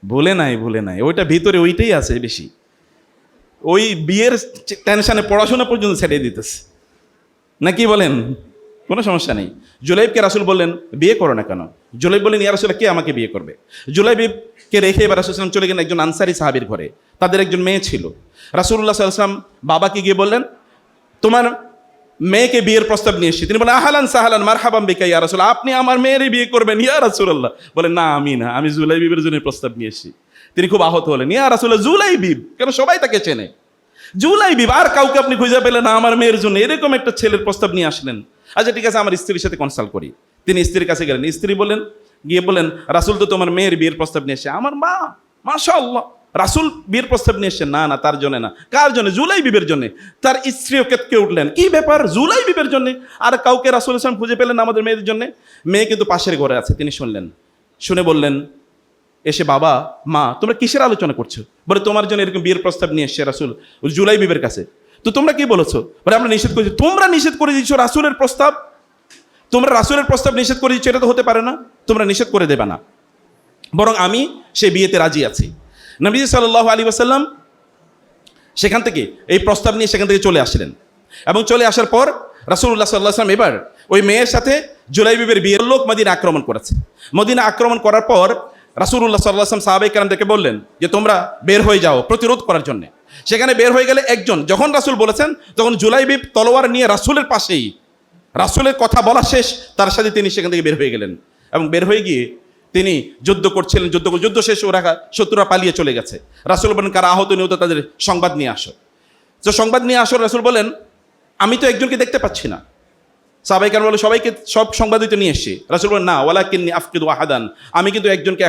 S1: ভুলে নাই, ওইটা ভিতরে ওইটাই আছে বেশি। ওই বিয়ের টেনশনে পড়াশোনা পর্যন্ত ছেড়ে দিতেছে নাকি বলেন? কোনো সমস্যা নেই। জুলাইবকে রাসূল বললেন, বিয়ে করো না কেন? জুলাইব বললেন, ইয়া রাসূলুল্লাহ কে আমাকে বিয়ে করবে? জুলাইবকে রেখে এবার রাসূল সাল্লাল্লাহু আলাইহি ওয়াসাল্লাম চলে গেলেন একজন আনসারী সাহাবীর ঘরে। তাদের একজন মেয়ে ছিল। রাসূলুল্লাহ সাল্লাল্লাহু আলাইহি ওয়াসাল্লাম বাবাকে গিয়ে বললেন, তোমার মেয়েকে বিয়ের প্রস্তাব নিয়ে এসেছি। তিনি বলেন, আহলান সাহলান মারহাবাম বিকা ইয়া রাসূল, আপনি আমার মেয়েরই বিয়ে করবেন ইয়া রাসূলুল্লাহ? বলেন, না আমি না, আমি জুলাইবিবের জন্য প্রস্তাব নিয়ে এসেছি। তিনি খুব আহত হলেন, ইয়া রাসূলুল্লাহ জুলাইবিব কেন? সবাই তাকে চেনে, জুলাইবিব, আর কাউকে আপনি খুঁজে পেলেন না আমার মেয়ের জন্য, এরকম একটা ছেলের প্রস্তাব নিয়ে আসলেন। আচ্ছা ঠিক আছে, আমার স্ত্রীর সাথে কনসাল্ট করি। তিনি স্ত্রীর কাছে গেলেন, স্ত্রী বলেন, গিয়ে বলেন, রাসূল তো তোমার মেয়ের বিয়ের প্রস্তাব নিয়ে এসেছে। আমার মা, মাশাআল্লাহ, রাসূল বিয়ের প্রস্তাব নিয়ে এসেছেন? না না, তার জন্য না। কার জন্য? জুলাইবিবের জন্য। তার স্ত্রীও কেটকে উঠলেন, কি ব্যাপার, জুলাইবিবের জন্য? আর কাউকে রাসূল সাল্লাল্লাহু আলাইহি ওয়াসাল্লাম খুঁজে পেলেন না আমাদের মেয়ের জন্য? মেয়ে কিন্তু পাশের ঘরে আছে। তিনি শুনলেন, শুনে বললেন এসে, বাবা মা তোমরা কিসের আলোচনা করছো? বলে, তোমার জন্য এরকম বিয়ের প্রস্তাব নিয়ে এসছে রাসূল জুলাইবিবের কাছে, তো তোমরা কি বলেছো? বলে, আমরা নিষেধ করেছি। তোমরা নিষেধ করে দিচ্ছ রাসূলের প্রস্তাব? তোমরা রাসূলের প্রস্তাব নিষেধ করে দিচ্ছ, এটা তো হতে পারে না, তোমরা নিষেধ করে দেবে না, বরং আমি সেই বিয়েতে রাজি আছি। নবীজি সাল্লাল্লাহু আলাইহি ওয়াসাল্লাম সেখান থেকে এই প্রস্তাব নিয়ে সেখান থেকে চলে আসলেন, এবং চলে আসার পর রাসূলুল্লাহ সাল্লাল্লাহু আলাইহি ওয়াসাল্লাম এবার ওই মেয়ের সাথে জুলাইবিবের বিয়ের লোক মদিনা আক্রমণ করেছে। মদিনা আক্রমণ করার পর রাসূলুল্লাহ সাল্লাল্লাহু আলাইহি ওয়াসাল্লাম সাহাবায়ে কেরামদেরকে বললেন যে তোমরা বের হয়ে যাও প্রতিরোধ করার জন্য। সেখানে বের হয়ে গেলে একজন, যখন রাসূল বলেছেন তখন জুলাইবিব তলোয়ার নিয়ে রাসূলের পাশেই, রাসূলের কথা বলা শেষ তার সাথে তিনি সেখান থেকে বের হয়ে গেলেন, এবং বের হয়ে গিয়ে তিনি যুদ্ধ করছিলেন। যুদ্ধ শেষ, ওরা শত্রুরা পালিয়ে চলে গেছে। রাসূল বলেন, কারা আহত নিহত তাদের সংবাদ নিয়ে আসো। তো সংবাদ নিয়ে আসো। রাসূল বলেন, আমি তো একজনকে দেখতে পাচ্ছি না। সাহাবায়ে কেরাম বলে, সবাইকে সব সংবাদই তো নিয়ে এসেছি। রাসূল বলেন, না, ওয়ালাকিন্নী আফকিদু আহাদান, আমি কিন্তু একজনকে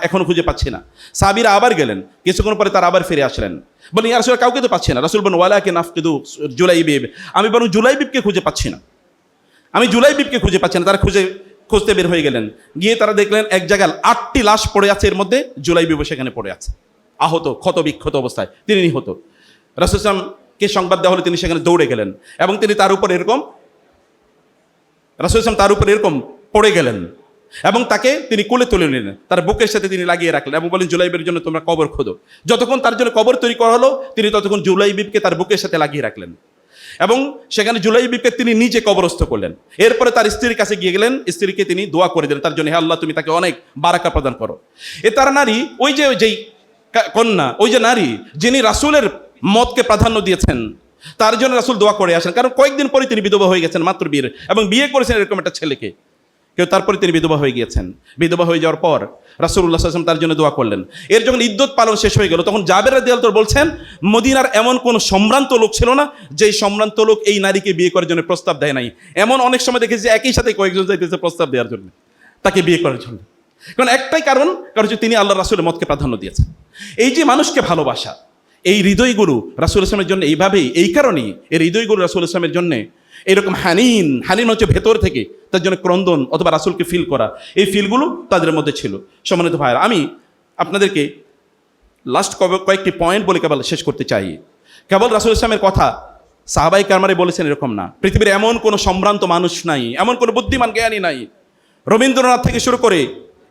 S1: এখনো খুঁজে পাচ্ছি না। সাহাবীরা আবার গেলেন, কিছুক্ষণ পরে তারা আবার ফিরে আসলেন, বলেন, ইয়া রাসূল কাউকে তো পাচ্ছি না। রাসূল বলেন, ওয়ালাকিন আফকিদু জুলাইবিব, আমি বরং জুলাইবিবকে খুঁজে পাচ্ছি না, আমি জুলাইবিবকে খুঁজে পাচ্ছি না। তারা খুঁজতে বের হয়ে গেলেন, গিয়ে তারা দেখলেন এক জায়গায় 8টি লাশ পড়ে আছে, এর মধ্যে জুলাইবিব সেখানে পড়ে আছে, আহত, ক্ষত বিক্ষত অবস্থায় তিনি নিহত। রাসূল সাল্লাল্লাহু কে সংবাদ দেওয়া হলো, তিনি সেখানে দৌড়ে গেলেন, এবং তিনি তার উপর এরকম, রাসূল সাল্লাল্লাহু তার উপর এরকম পড়ে গেলেন, এবং তাকে তিনি কোলে তুলে নিলেন, তার বুকের সাথে তিনি লাগিয়ে রাখলেন, এবং বলেন, জুলাইবিবের জন্য তোমরা কবর খোঁজো। যতক্ষণ তার জন্য কবর তৈরি করা হলো, তিনি ততক্ষণ জুলাইবিবকে তার বুকের সাথে লাগিয়ে রাখলেন, এবং সেখানে জুলাইবিবকে তিনি নিজে কবরস্থ করলেন। এরপরে তার স্ত্রীর কাছে গিয়ে গেলেন, স্ত্রীকে তিনি দোয়া করে দিলেন তার জন্য, হে আল্লাহ তুমি তাকে অনেক বারাকা প্রদান করো। তার নারী, ওই যে যেই কন্যা, ওই যে নারী যিনি রাসূলের মতকে প্রাধান্য দিয়েছেন, তার জন্য রাসূল দোয়া করে আসেন, কারণ কয়েকদিন পরে তিনি বিধবা হয়ে গেছেন মাত্র বিয়ের, এবং বিয়ে করেছেন এরকম একটা ছেলেকে কেউ, তারপরে তিনি বিধবা হয়ে গিয়েছেন। বিধবা হয়ে যাওয়ার পর রাসূলুল্লাহ সাল্লাল্লাহু আলাইহি ওয়াসাল্লাম তার জন্য দোয়া করলেন। এর যখন ইদ্যত পালন শেষ হয়ে গেল, তখন জাবের রাদিয়াল্লাহু আনহু বলছেন, মদিনার এমন কোন সম্ভ্রান্ত লোক ছিল না যেই সম্ভ্রান্ত লোক এই নারীকে বিয়ে করার জন্য প্রস্তাব দেয় নাই। এমন অনেক সময় দেখেছি একই সাথে কয়েকজন যাইতেছে প্রস্তাব দেওয়ার জন্য, তাকে বিয়ে করার জন্য। কারণ একটাই কারণ তিনি আল্লাহ রাসূলের মতকে প্রাধান্য দিয়েছেন। এই যে মানুষকে ভালোবাসা, এই হৃদয়গুলো রাসূল ইসলামের জন্য এইভাবেই, এই কারণেই এই হৃদয়গুলো রাসূল ইসলামের জন্য এরকম হানিন হচ্ছে ভেতর থেকে, তার জন্য ক্রন্দন অথবা রাসূলকে ফিল করা, এই ফিলগুলো তাদের মধ্যে ছিল। সম্মানিত ভাইরা, আমি আপনাদেরকে লাস্ট কয়েকটি পয়েন্ট বলে কেবল শেষ করতে চাই। কেবল রাসূল ইসলামের কথা সাহাবাই কারমারে বলেছেন এরকম না। পৃথিবীর এমন কোনো সম্ভ্রান্ত মানুষ নাই, এমন কোনো বুদ্ধিমান জ্ঞানী নাই, রবীন্দ্রনাথ থেকে শুরু করে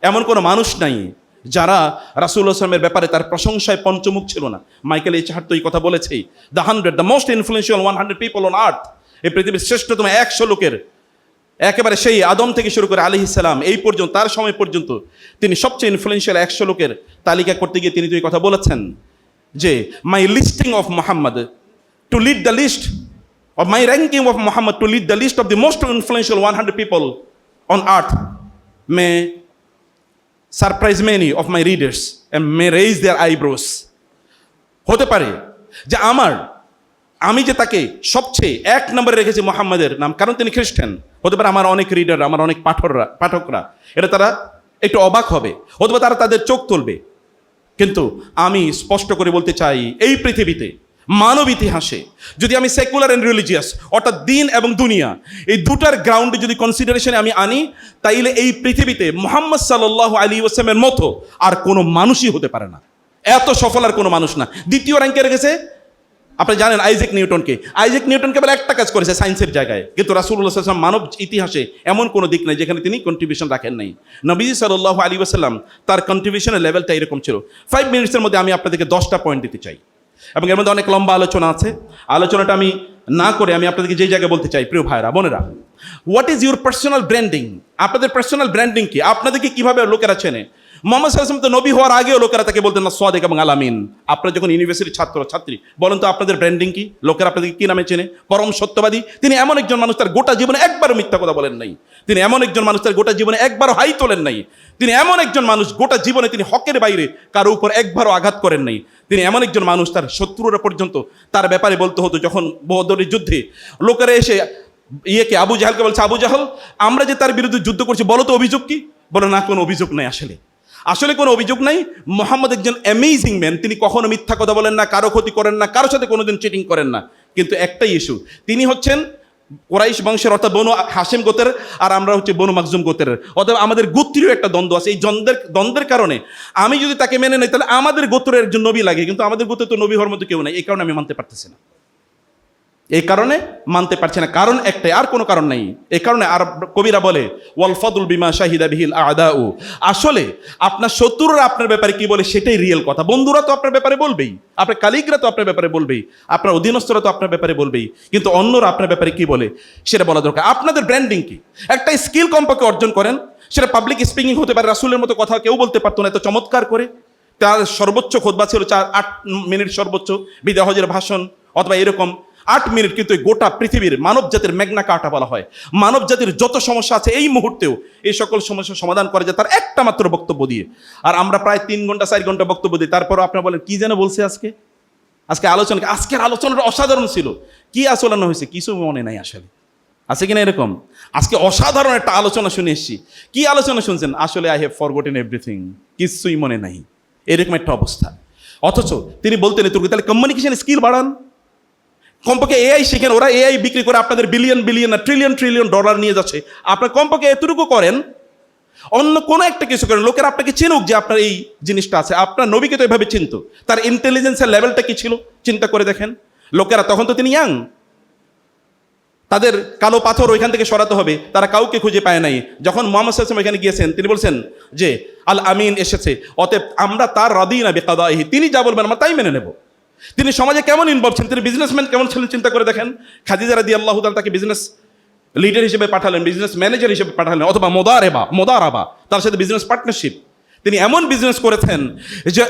S1: এমন কোনো মানুষ নাই যারা রাসূলুল্লাহ সাল্লাল্লাহু আলাইহি ওয়াসাল্লামের ব্যাপারে তার প্রশংসায় পঞ্চমুখ ছিল না। মাইকেল এইচ হার্ট তো এই কথা বলেছেই, the most influential 100 people on earth, এই পৃথিবীর শ্রেষ্ঠতম 100 লোকের একেবারে সেই আদম থেকে শুরু করে আলাইহিস সালাম এই পর্যন্ত, তার সময় পর্যন্ত তিনি সবচেয়ে ইনফ্লুয়েন্সিয়াল 100 লোকের তালিকা করতে গিয়ে তিনি তো এই কথা বলেছেন যে my listing of Muhammad to lead the list of my ranking of Muhammad to lead the list of the most influential 100 people on earth may surprise many of my readers and may raise their eyebrows. হতে পারে যে আমি যে তাকে সবচেয়ে 1 নম্বরে রেখেছি মুহাম্মাদের নাম, কারণ তিনি খ্রিস্টান। হতে পারে আমার অনেক রিডার, আমার অনেক পাঠকরা এটা তারা একটু অবাক হবে, হতে পারে তারা তাদের চোখ তুলবে। কিন্তু আমি স্পষ্ট করে বলতে চাই, এই পৃথিবীতে মানব ইতিহাসে যদি আমি সেকুলার অ্যান্ড রিলিজিয়াস অর্থাৎ দিন এবং দুনিয়া এই দুটার গ্রাউন্ডে যদি কনসিডারেশনে আমি আনি, তাইলে এই পৃথিবীতে মুহাম্মদ সাল্লাল্লাহু আলাইহি ওয়াসাল্লামের মতো আর কোনো মানুষই হতে পারে না, এত সফল আর কোনো মানুষ না। দ্বিতীয় র্যাঙ্কে রেখেছে, আপনি জানেন আইজ্যাক নিউটন কেবল একটা কাজ করেছে সায়েন্সের জায়গায়, কিন্তু রাসূলুল্লাহ সাল্লাল্লাহু আলাইহি ওয়াসাল্লাম মানব ইতিহাসে এমন কোনো দিক নাই যেখানে তিনি কন্ট্রিবিউশন রাখেন নাই। নবীজি সাল্লাল্লাহু আলাইহি ওয়াসাল্লাম তার কন্ট্রিবিউশনের লেভেলটা এরকম ছিল। 5 মিনিটসের মধ্যে আমি আপনাদেরকে 10টা পয়েন্ট দিতে চাই, এবং এর মধ্যে অনেক লম্বা আলোচনা আছে। আলোচনাটা আমি না করে আমি আপনাদেরকে যেই জায়গায় বলতে চাই, প্রিয় ভাইরা বোনেরা, what is your personal branding? আপনাদের পার্সোনাল ব্র্যান্ডিং কি? আপনাদেরকে কিভাবে লোকেরা চেনে? মুহাম্মদ সাল্লাল্লাহু আলাইহি ওয়াসাল্লাম তো নবী হওয়ার আগেও লোকেরা তাকে বলতেন না সাদিক এবং আলামিন। আপনারা যখন ইউনিভার্সিটির ছাত্রী, বলেন তো আপনাদের ব্র্যান্ডিং কি? লোকেরা আপনাদেরকে কি নামে চেনে? পরম সত্যবাদী। তিনি এমন একজন মানুষ তার গোটা জীবনে একবারও মিথ্যা কথা বলেন নাই। তিনি এমন একজন মানুষ তার গোটা জীবনে একবারও হাই তোলেন নাই। তিনি এমন একজন মানুষ গোটা জীবনে তিনি হকের বাইরে কারো উপর একবারও আঘাত করেন নাই। তিনি এমন একজন মানুষ তার শত্রুরা পর্যন্ত তার ব্যাপারে বলতে হতো, যখন বদরের যুদ্ধে লোকেরা এসে আবু জাহেলকে বলছে, আবু জাহেল আমরা যে তার বিরুদ্ধে যুদ্ধ করছি, বলো তো অভিযোগ কি? বলে না, কোনো অভিযোগ নাই, আসলে কোনো অভিযোগ নাই। মুহাম্মদ একজন অ্যামেজিং ম্যান, তিনি কখনো মিথ্যা কথা বলেন না, কারো ক্ষতি করেন না, কারোর সাথে কোনোদিন চিটিং করেন না। কিন্তু একটাই ইস্যু, তিনি হচ্ছেন কুরাইশ বংশের অর্থাৎ বনু হাশিম গোত্রের, আর আমরা হচ্ছে বনু মাখজুম গোত্রের, অথবা আমাদের গোত্রীয় একটা দ্বন্দ্ব আছে। এই দ্বন্দ্বের কারণে আমি যদি তাকে মেনে নেই, তাহলে আমাদের গোত্রের একজন নবী লাগে, কিন্তু আমাদের গোত্রে তো নবী হওয়ার মতো কেউ নাই। এই কারণে আমি মানতে পারতেছি না, কারণ একটাই, আর কোনো কারণ নাই। এই কারণে আর কবিরা বলে ওয়াল ফাদুল বিমা শাহিদা বিহিল আদাউ, আসলে আপনার শত্রুরা আপনার ব্যাপারে কি বলে সেটাই রিয়েল কথা। বন্ধুরা তো আপনার ব্যাপারে বলবেই, আপনার কালিগরা তো আপনার ব্যাপারে বলবেই, আপনার অধীনস্থরা তো আপনার ব্যাপারে বলবেই, কিন্তু অন্যরা আপনার ব্যাপারে কি বলে সেটা বলা দরকার। আপনাদের ব্র্যান্ডিং কি? একটা স্কিল কমপক্ষে অর্জন করেন, সেটা পাবলিক স্পিকিং হতে পারে। রাসূলের মতো কথা কেউ বলতে পারতো না এত চমৎকার করে। তার সর্বোচ্চ খুতবা ছিল 4-8 মিনিট সর্বোচ্চ, বিদায় হজের ভাষণ, অথবা এরকম 8 মিনিট। কিন্তু এই গোটা পৃথিবীর মানব জাতির ম্যাগনা কার্টা বলা হয়। মানব জাতির যত সমস্যা আছে এই মুহূর্তেও এই সকল সমস্যার সমাধান করা যায় তার একটা মাত্র বক্তব্য দিয়ে। আর আমরা প্রায় 3 ঘন্টা 4 ঘন্টা বক্তব্য দিই, তারপরও আপনারা বলেন কি যেন বলছে আজকের আলোচনাটা অসাধারণ ছিল। কি আলোচনা হয়েছে কিছু মনে নাই, আসলে আছে কিনা এরকম? আজকে অসাধারণ একটা আলোচনা শুনে এসেছি। কি আলোচনা শুনছেন? আসলে আই হ্যাভ ফরগটেন এভরিথিং, কিছুই মনে নাই, এরকম একটা অবস্থা। অথচ তিনি বলতেন তাহলে কমিউনিকেশন স্কিল বাড়ান, কমপক্ষে এআই শিখেন। ওরা এআই বিক্রি করে আপনাদের বিলিয়ন না ট্রিলিয়ন ডলার নিয়ে যাচ্ছে। আপনার কমপক্ষে এতটুকু করেন, অন্য কোনো একটা কিছু করেন, লোকের আপনাকে চিনুক যে আপনার এই জিনিসটা আছে। আপনার নবীকে তো এভাবে চিনত, তার ইন্টেলিজেন্সের লেভেলটা কি ছিল চিন্তা করে দেখেন। লোকেরা তখন তো তিনি ইয়াং, তাদের কালো পাথর ওইখান থেকে সরাতে হবে, তারা কাউকে খুঁজে পায় নাই। যখন মুহাম্মদ সাল্লাল্লাহু আলাইহি ওয়াসাল্লাম এখানে গিয়েছেন, তিনি বলছেন যে আল আমিন এসেছে, অতএব আমরা তার রাদিনা বিকাদাইহি, তিনি যা বলবেন আমরা তাই মেনে নেব। তিনি সমাজে কেমন ইনভলভ ছিলেন, তিনি বিজনেসম্যান কেমন ছিলেন চিন্তা করে দেখেন। খাদিজা রাদিয়াল্লাহু তাআলা তাকে বিজনেস লিডার হিসেবে পাঠালেন, বিজনেস ম্যানেজার হিসেবে পাঠালেন, অথবা মোদারাবা তার সাথে বিজনেস পার্টনারশিপ। তিনি এমন বিজনেস করেছেন যে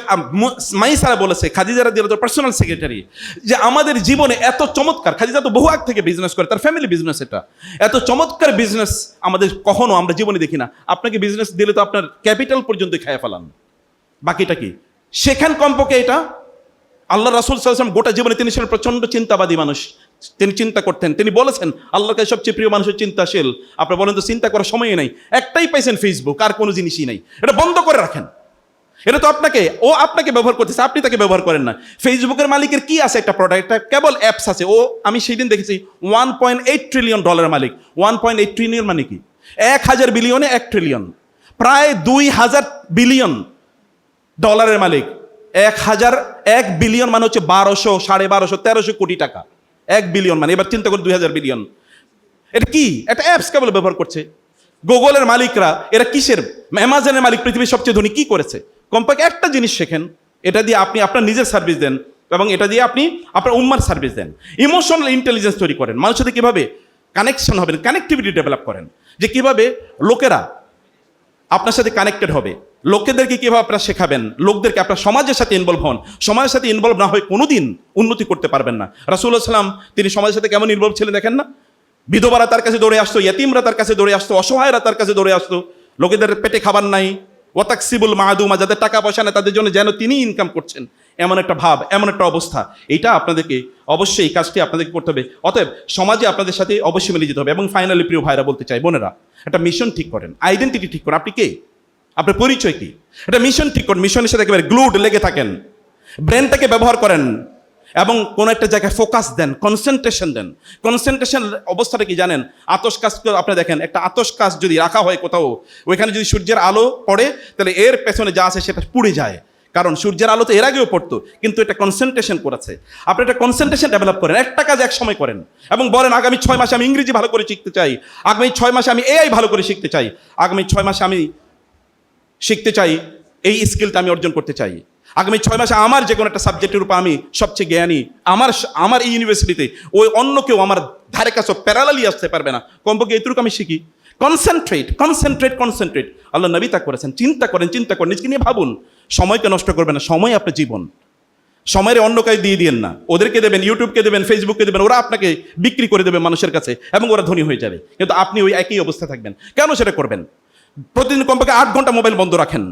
S1: মাইসারা বলেছে, খাদিজা রাদিয়াল্লাহু পার্সোনাল সেক্রেটারি, যে আমাদের জীবনে এত চমৎকার, খাদিজা তো বহু আগ থেকে বিজনেস করে, তার ফ্যামিলি বিজনেস, এটা এত চমৎকার বিজনেস আমাদের কখনো আমরা জীবনে দেখি না। আপনাকে বিজনেস দিলে তো আপনার ক্যাপিটাল পর্যন্ত খেয়ে ফেলান, বাকিটা কি সেখান কমপক্ষে এটা। আল্লাহ রাসূল সাল্লাল্লাহু আলাইহি ওয়াসাল্লাম গোটা জীবনে তিনি ছিলেন প্রচন্ড চিন্তাবাদী মানুষ। তিনি চিন্তা করতেন, তিনি বলেছেন আল্লাহর কাছে সবচেয়ে প্রিয় মানুষের চিন্তাশীল। আপনি বলেন তো চিন্তা করার সময়ই নাই, একটাই পাইছেন ফেসবুক, আর কোনো জিনিসই নাই। এটা বন্ধ করে রাখেন। এটা তো আপনাকে ব্যবহার করতেছে, আপনি তাকে ব্যবহার করেন না। ফেসবুকের মালিকের কি আছে? একটা প্রোডাক্ট, একটা কেবল অ্যাপস আছে। আমি সেই দিন দেখেছি 1.8 ট্রিলিয়ন ডলারের মালিক। 1.8 ট্রিলিয়ন মানে কি? 1000 বিলিয়নে 1 ট্রিলিয়ন, প্রায় 2000 বিলিয়ন ডলারের মালিক 1 বিলিয়ন মানে হচ্ছে 1200, 1250, 1300 কোটি টাকা। 1 বিলিয়ন মানে এবার চিন্তা করুন 2000 বিলিয়ন। এটা কি? একটা অ্যাপস কেবল ব্যবহার করছে। গুগলের মালিকরা এরা কিসের? অ্যামাজনের মালিক পৃথিবীর সবচেয়ে ধনী, কি করেছে? কমপক্ষে একটা জিনিস শেখেন, এটা দিয়ে আপনি আপনার নিজের সার্ভিস দেন এবং এটা দিয়ে আপনি আপনার উম্মার সার্ভিস দেন। ইমোশনাল ইন্টেলিজেন্স তৈরি করেন, মানুষের সাথে কীভাবে কানেকশন হবেন, কানেক্টিভিটি ডেভেলপ করেন, যে কিভাবে লোকেরা আপনার সাথে কানেক্টেড হবে, লোকেদেরকে কীভাবে আপনারা শেখাবেন, লোকদেরকে আপনার সমাজের সাথে ইনভলভ হন। সমাজের সাথে ইনভলভ না হয়ে কোনোদিন উন্নতি করতে পারবেন না। রাসূলুল্লাহ সাল্লাম তিনি সমাজের সাথে কেমন ইনভলভ ছিলেন দেখেন না? বিধবারা তার কাছে দৌড়ে আসতো, ইয়াতিমরা তার কাছে দৌড়ে আসতো, অসহায়রা তার কাছে দৌড়ে আসতো। লোকেদের পেটে খাবার নাই, ওয়াতাকসিবুল মাদুমা, যাদের টাকা পয়সা নেই তাদের জন্য যেন তিনি ইনকাম করছেন, এমন একটা ভাব, এমন একটা অবস্থা। এইটা আপনাদেরকে অবশ্যই, এই কাজটি আপনাদেরকে করতে হবে। অতএব সমাজে আপনাদের সাথে অবশ্যই মিলে যেতে হবে। এবং ফাইনালি প্রিয় ভাইরা বলতে চাই, বোনেরা, একটা মিশন ঠিক করেন, আইডেন্টিটি ঠিক করেন। আপনি কে? আপনার পরিচয় কি? একটা মিশন ঠিক করেন, মিশনের সাথে একেবারে গ্লুড লেগে থাকেন, ব্রেনটাকে ব্যবহার করেন এবং কোনো একটা জায়গায় ফোকাস দেন, কনসেন্ট্রেশন দেন। কনসেন্ট্রেশন অবস্থাটা কি জানেন? আতশ কাজ আপনি দেখেন, একটা আতশ কাজ যদি রাখা হয় কোথাও, ওইখানে যদি সূর্যের আলো পড়ে তাহলে এর পেছনে যা আছে সেটা পুড়ে যায়, কারণ সূর্যের আলো তো এর আগেও পড়তো, কিন্তু এটা কনসেন্ট্রেশন করেছে। আপনি একটা কনসেন্ট্রেশন ডেভেলপ করেন, একটা কাজ এক সময় করেন এবং বলেন আগামী 6 মাসে আমি ইংরেজি ভালো করে শিখতে চাই, আগামী 6 মাসে আমি এআই ভালো করে শিখতে চাই, আগামী 6 মাসে আমি শিখতে চাই এই স্কিলটা আমি অর্জন করতে চাই, আগামী 6 মাসে আমার যে কোনো একটা সাবজেক্টের উপর আমি সবচেয়ে জ্ঞানী, আমার এই ইউনিভার্সিটিতে ওই অন্য কেউ আমার ধারে কাছে প্যারালালি আসতে পারবে না, কমপক্ষে এটুকু আমি শিখি। Concentrate, concentrate, concentrate. আল্লাহ নবী তা করেছেন। চিন্তা করেন, চিন্তা করেন, নিজকে নিয়ে ভাবুন। সময়কে নষ্ট করবেন না, সময় আপনার জীবন। সময়ের অন্য কাজ দিয়ে দিয়েন না, ওদেরকে দেবেন, ইউটিউবকে দেবেন, ফেসবুককে দেবেন, ওরা আপনাকে বিক্রি করে দেবে মানুষের কাছে এবং ওরা ধনী হয়ে যাবে, কিন্তু আপনি ওই একই অবস্থা থাকবেন। কেন সেটা করবেন? প্রতিদিন কমপক্ষে 8 ঘন্টা মোবাইল বন্ধ রাখেন,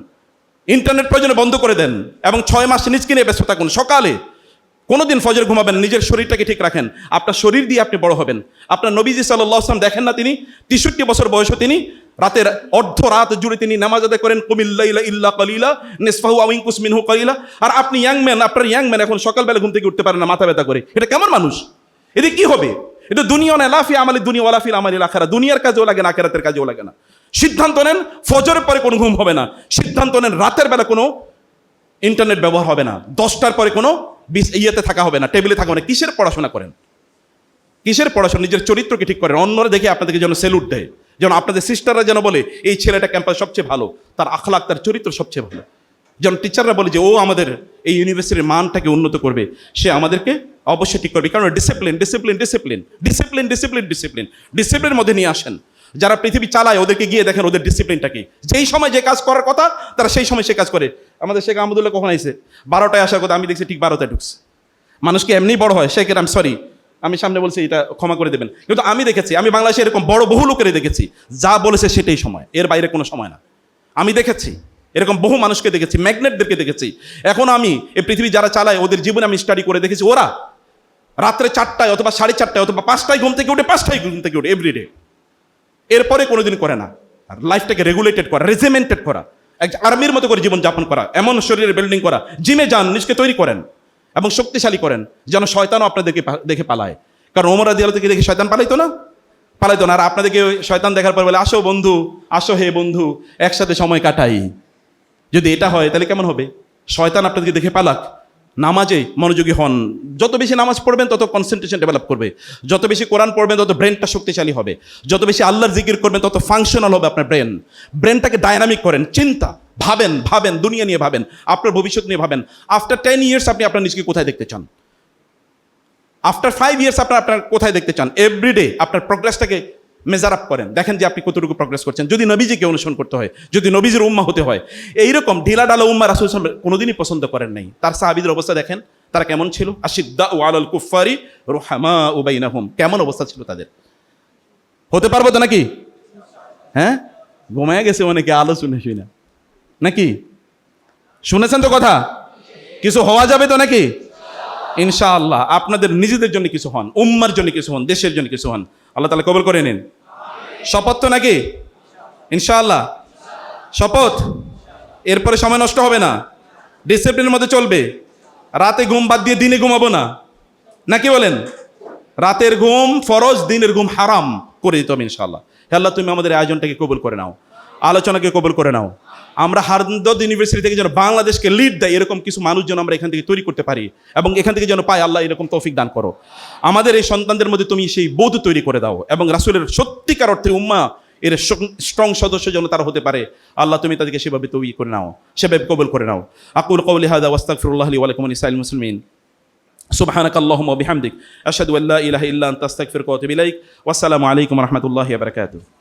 S1: ইন্টারনেট প্রয়োজনে বন্ধ করে দেন এবং 6 মাস নিজকে নিয়ে ব্যস্ত থাকুন। সকালে কোনোদিন ফজর ঘুমাবেন, নিজের শরীরটাকে ঠিক রাখেন, আপনার শরীর দিয়ে আপনি বড় হবেন। আপনার নবীজি সাল্লাল্লাহু আলাইহি ওয়াসাল্লাম দেখেন না, তিনি 63 বছর বয়সে তিনি রাতের অর্ধ রাত জুড়ে তিনি নামাজ আদায় করেন, কুমিল লাইলা ইল্লা কালিলা নিসফাহু আও ইনকুস মিনহু কালিলা। আর আপনি ইয়াংম্যান, আপনার ইয়াংম্যান এখন সকালবেলা ঘুম থেকে উঠতে পারেন না, মাথা ব্যথা করে। এটা কেমন মানুষ? এতে কি হবে? এটা দুনিয়া না, লাফি আমালি দুনিয়া ওয়ালা ফিল আমালিল আখিরা। দুনিয়ার কাজেও লাগে না, আখিরাতের কাজেও লাগে না। সিদ্ধান্ত নেন ফজরের পরে কোনো ঘুম হবে না, সিদ্ধান্ত নেন রাতের বেলা কোনো ইন্টারনেট ব্যবহার হবে না, 10টার পরে কোনো ইয়েতে থাকা হবে না, টেবিলে থাকা হবে না। কিসের পড়াশোনা করেন? কিসের পড়াশোনা? নিজের চরিত্রকে ঠিক করেন, অন্যরা দেখে আপনাদেরকে যেন সেলুট দেয়, যেন আপনাদের সিস্টাররা যেন বলে এই ছেলেটা ক্যাম্পাস সবচেয়ে ভালো, তার আখলাক, তার চরিত্র সবচেয়ে ভালো। যেন টিচাররা বলে যে ও আমাদের এই ইউনিভার্সিটির মানটাকে উন্নত করবে, সে আমাদেরকে অবশ্যই ঠিক করবে। কারণ discipline, discipline, discipline, discipline, discipline, discipline, ডিসিপ্লিনের মধ্যে নিয়ে আসেন। যারা পৃথিবী চালায় ওদেরকে গিয়ে দেখেন ওদের ডিসিপ্লিনটা কি। যেই সময় যে কাজ করার কথা তারা সেই সময় সে কাজ করে। আমাদের শেখ আহমদুল্লাহ কখন আইছে? 12টায় আসার কথা, আমি দেখছি ঠিক 12টায় ঢুকছে। মানুষকে এমনি বড় হয় শেখের, আমি সরি, আমি সামনে বলছি, এটা ক্ষমা করে দেবেন, কিন্তু আমি দেখেছি, আমি বাংলাদেশে এরকম বড় বহু লোকেরই দেখেছি, যা বলেছে সেটাই সময়, এর বাইরে কোনো সময় না। আমি দেখেছি এরকম বহু মানুষকে দেখেছি, ম্যাগনেটদেরকে দেখেছি। এখন আমি এই পৃথিবী যারা চালায় ওদের জীবনে আমি স্টাডি করে দেখেছি, ওরা রাত্রে 4টায় অথবা 4:30 অথবা 5টায় ঘুম থেকে উঠে, 5টায় ঘুম থেকে উঠে এভরিডে, এরপরে কোনোদিন করে না। আর লাইফটাকে রেগুলেটেড করা, রেজিমেন্টেড করা, এক আর্মির মতো করে জীবন যাপন করা, এমন শরীরের বিল্ডিং করা, জিমে যান, নিজকে তৈরি করেন এবং শক্তিশালী করেন যেন শয়তানও আপনাদেরকে দেখে পালায়। কারণ ওমর রাদিয়াল্লাহু থেকে দেখে শয়তান পালাইতো না, পালাইতো না। আর আপনাদেরকে শয়তান দেখার পর বলে আসো বন্ধু, আসো হে বন্ধু, একসাথে সময় কাটাই। যদি এটা হয় তাহলে কেমন হবে? শয়তান আপনাদেরকে দেখে পালাক। নামাজে মনোযোগী হন, যত বেশি নামাজ পড়বেন তত কনসেন্ট্রেশন ডেভেলপ করবে, যত বেশি কোরআন পড়বেন তত ব্রেনটা শক্তিশালী হবে, যত বেশি আল্লাহর জিকির করবেন তত ফাংশনাল হবে আপনার ব্রেন। ব্রেনটাকে ডায়নামিক করেন, চিন্তা, ভাবেন, ভাবেন, দুনিয়া নিয়ে ভাবেন, আপনার ভবিষ্যৎ নিয়ে ভাবেন। আফটার 10 ইয়ার্স আপনি আপনার নিজকে কোথায় দেখতে চান? আফটার 5 ইয়ার্স আপনার কোথায় দেখতে চান? এভরিডে আপনার প্রোগ্রেসটাকে মেজার আপ করেন, দেখেন যে আপনি কতটুকু প্রোগ্রেস করছেন। যদি নবীজিকে অনুসরণ করতে হয়, যদি নবীজির উম্মাহ হতে হয়, এইরকম ঢিলা ডালা উম্মাহ রাসূল সাল্লাল্লাহু আলাইহি ওয়াসাল্লাম কোনোদিনই পছন্দ করেন নাই। তার সাহাবীদের অবস্থা দেখেন, তারা কেমন ছিল? আশিদ্দাউ আলাল কুফফারি রুহামাউ বাইনাহুম, কেমন অবস্থা ছিল তাদের? হতে পারবো তো নাকি? হ্যাঁ, ঘুমায় গেছে অনেকে আলো শুনে শুনে, নাকি শুনেছেন তো কথা? কিছু হওয়া যাবে তো নাকি? ইনশাআল্লাহ। আপনাদের নিজেদের জন্য কিছু হন, উম্মার জন্য কিছু হন, দেশের জন্য কিছু হন। আল্লাহ তাআলা কবুল করে নিন। শপথ তো নাকি? ইনশাআল্লাহ শপথ। এরপরে সময় নষ্ট হবে না, ডিসিপ্লিনের মধ্যে চলবে। রাতে ঘুম বাদ দিয়ে দিনে ঘুমাবো না, নাকি বলেন? রাতের ঘুম ফরজ, দিনের ঘুম হারাম করে দিতে হবে ইনশাআল্লাহ। হে আল্লাহ, তুমি আমাদের আয়োজনটাকে কবুল করে নাও। আলোচনাকে কবুল করে নাও। আমরা হারদর্দ ইউনিভার্সিটি থেকে যেন বাংলাদেশকে লিড দেয় এরকম কিছু মানুষ যেন আমরা এখান থেকে তৈরি করতে পারি এবং এখান থেকে যেন পাই। আল্লাহ এরকম তৌফিক দান করো। আমাদের এই সন্তানদের মধ্যে তুমি সেই বোধ তৈরি করে দাও এবং রাসূলের সত্যিকার অর্থে উম্মাহ এর স্ট্রং সদস্য যেন তারা হতে পারে। আল্লাহ তুমি তাদেরকে সেভাবে তৈরি করে নাও, সেভাবে কবুল করে নাও। আকুল কওলি হাযা ওয়াস্তাগফিরুল্লাহ লি ওয়া লাকুম ওয়া লিসাইরিল মুসলিমিন। সুবহানাকাল্লাহুম্মা ওয়া বিহামদিক আশহাদু আল্লা ইলাহা ইল্লা আনতা আস্তাগফিরুকা ওয়া আতুবু ইলাইক। ওয়াসসালামু আলাইকুম ওয়া রাহমাতুল্লাহি ওয়া বারাকাতুহু।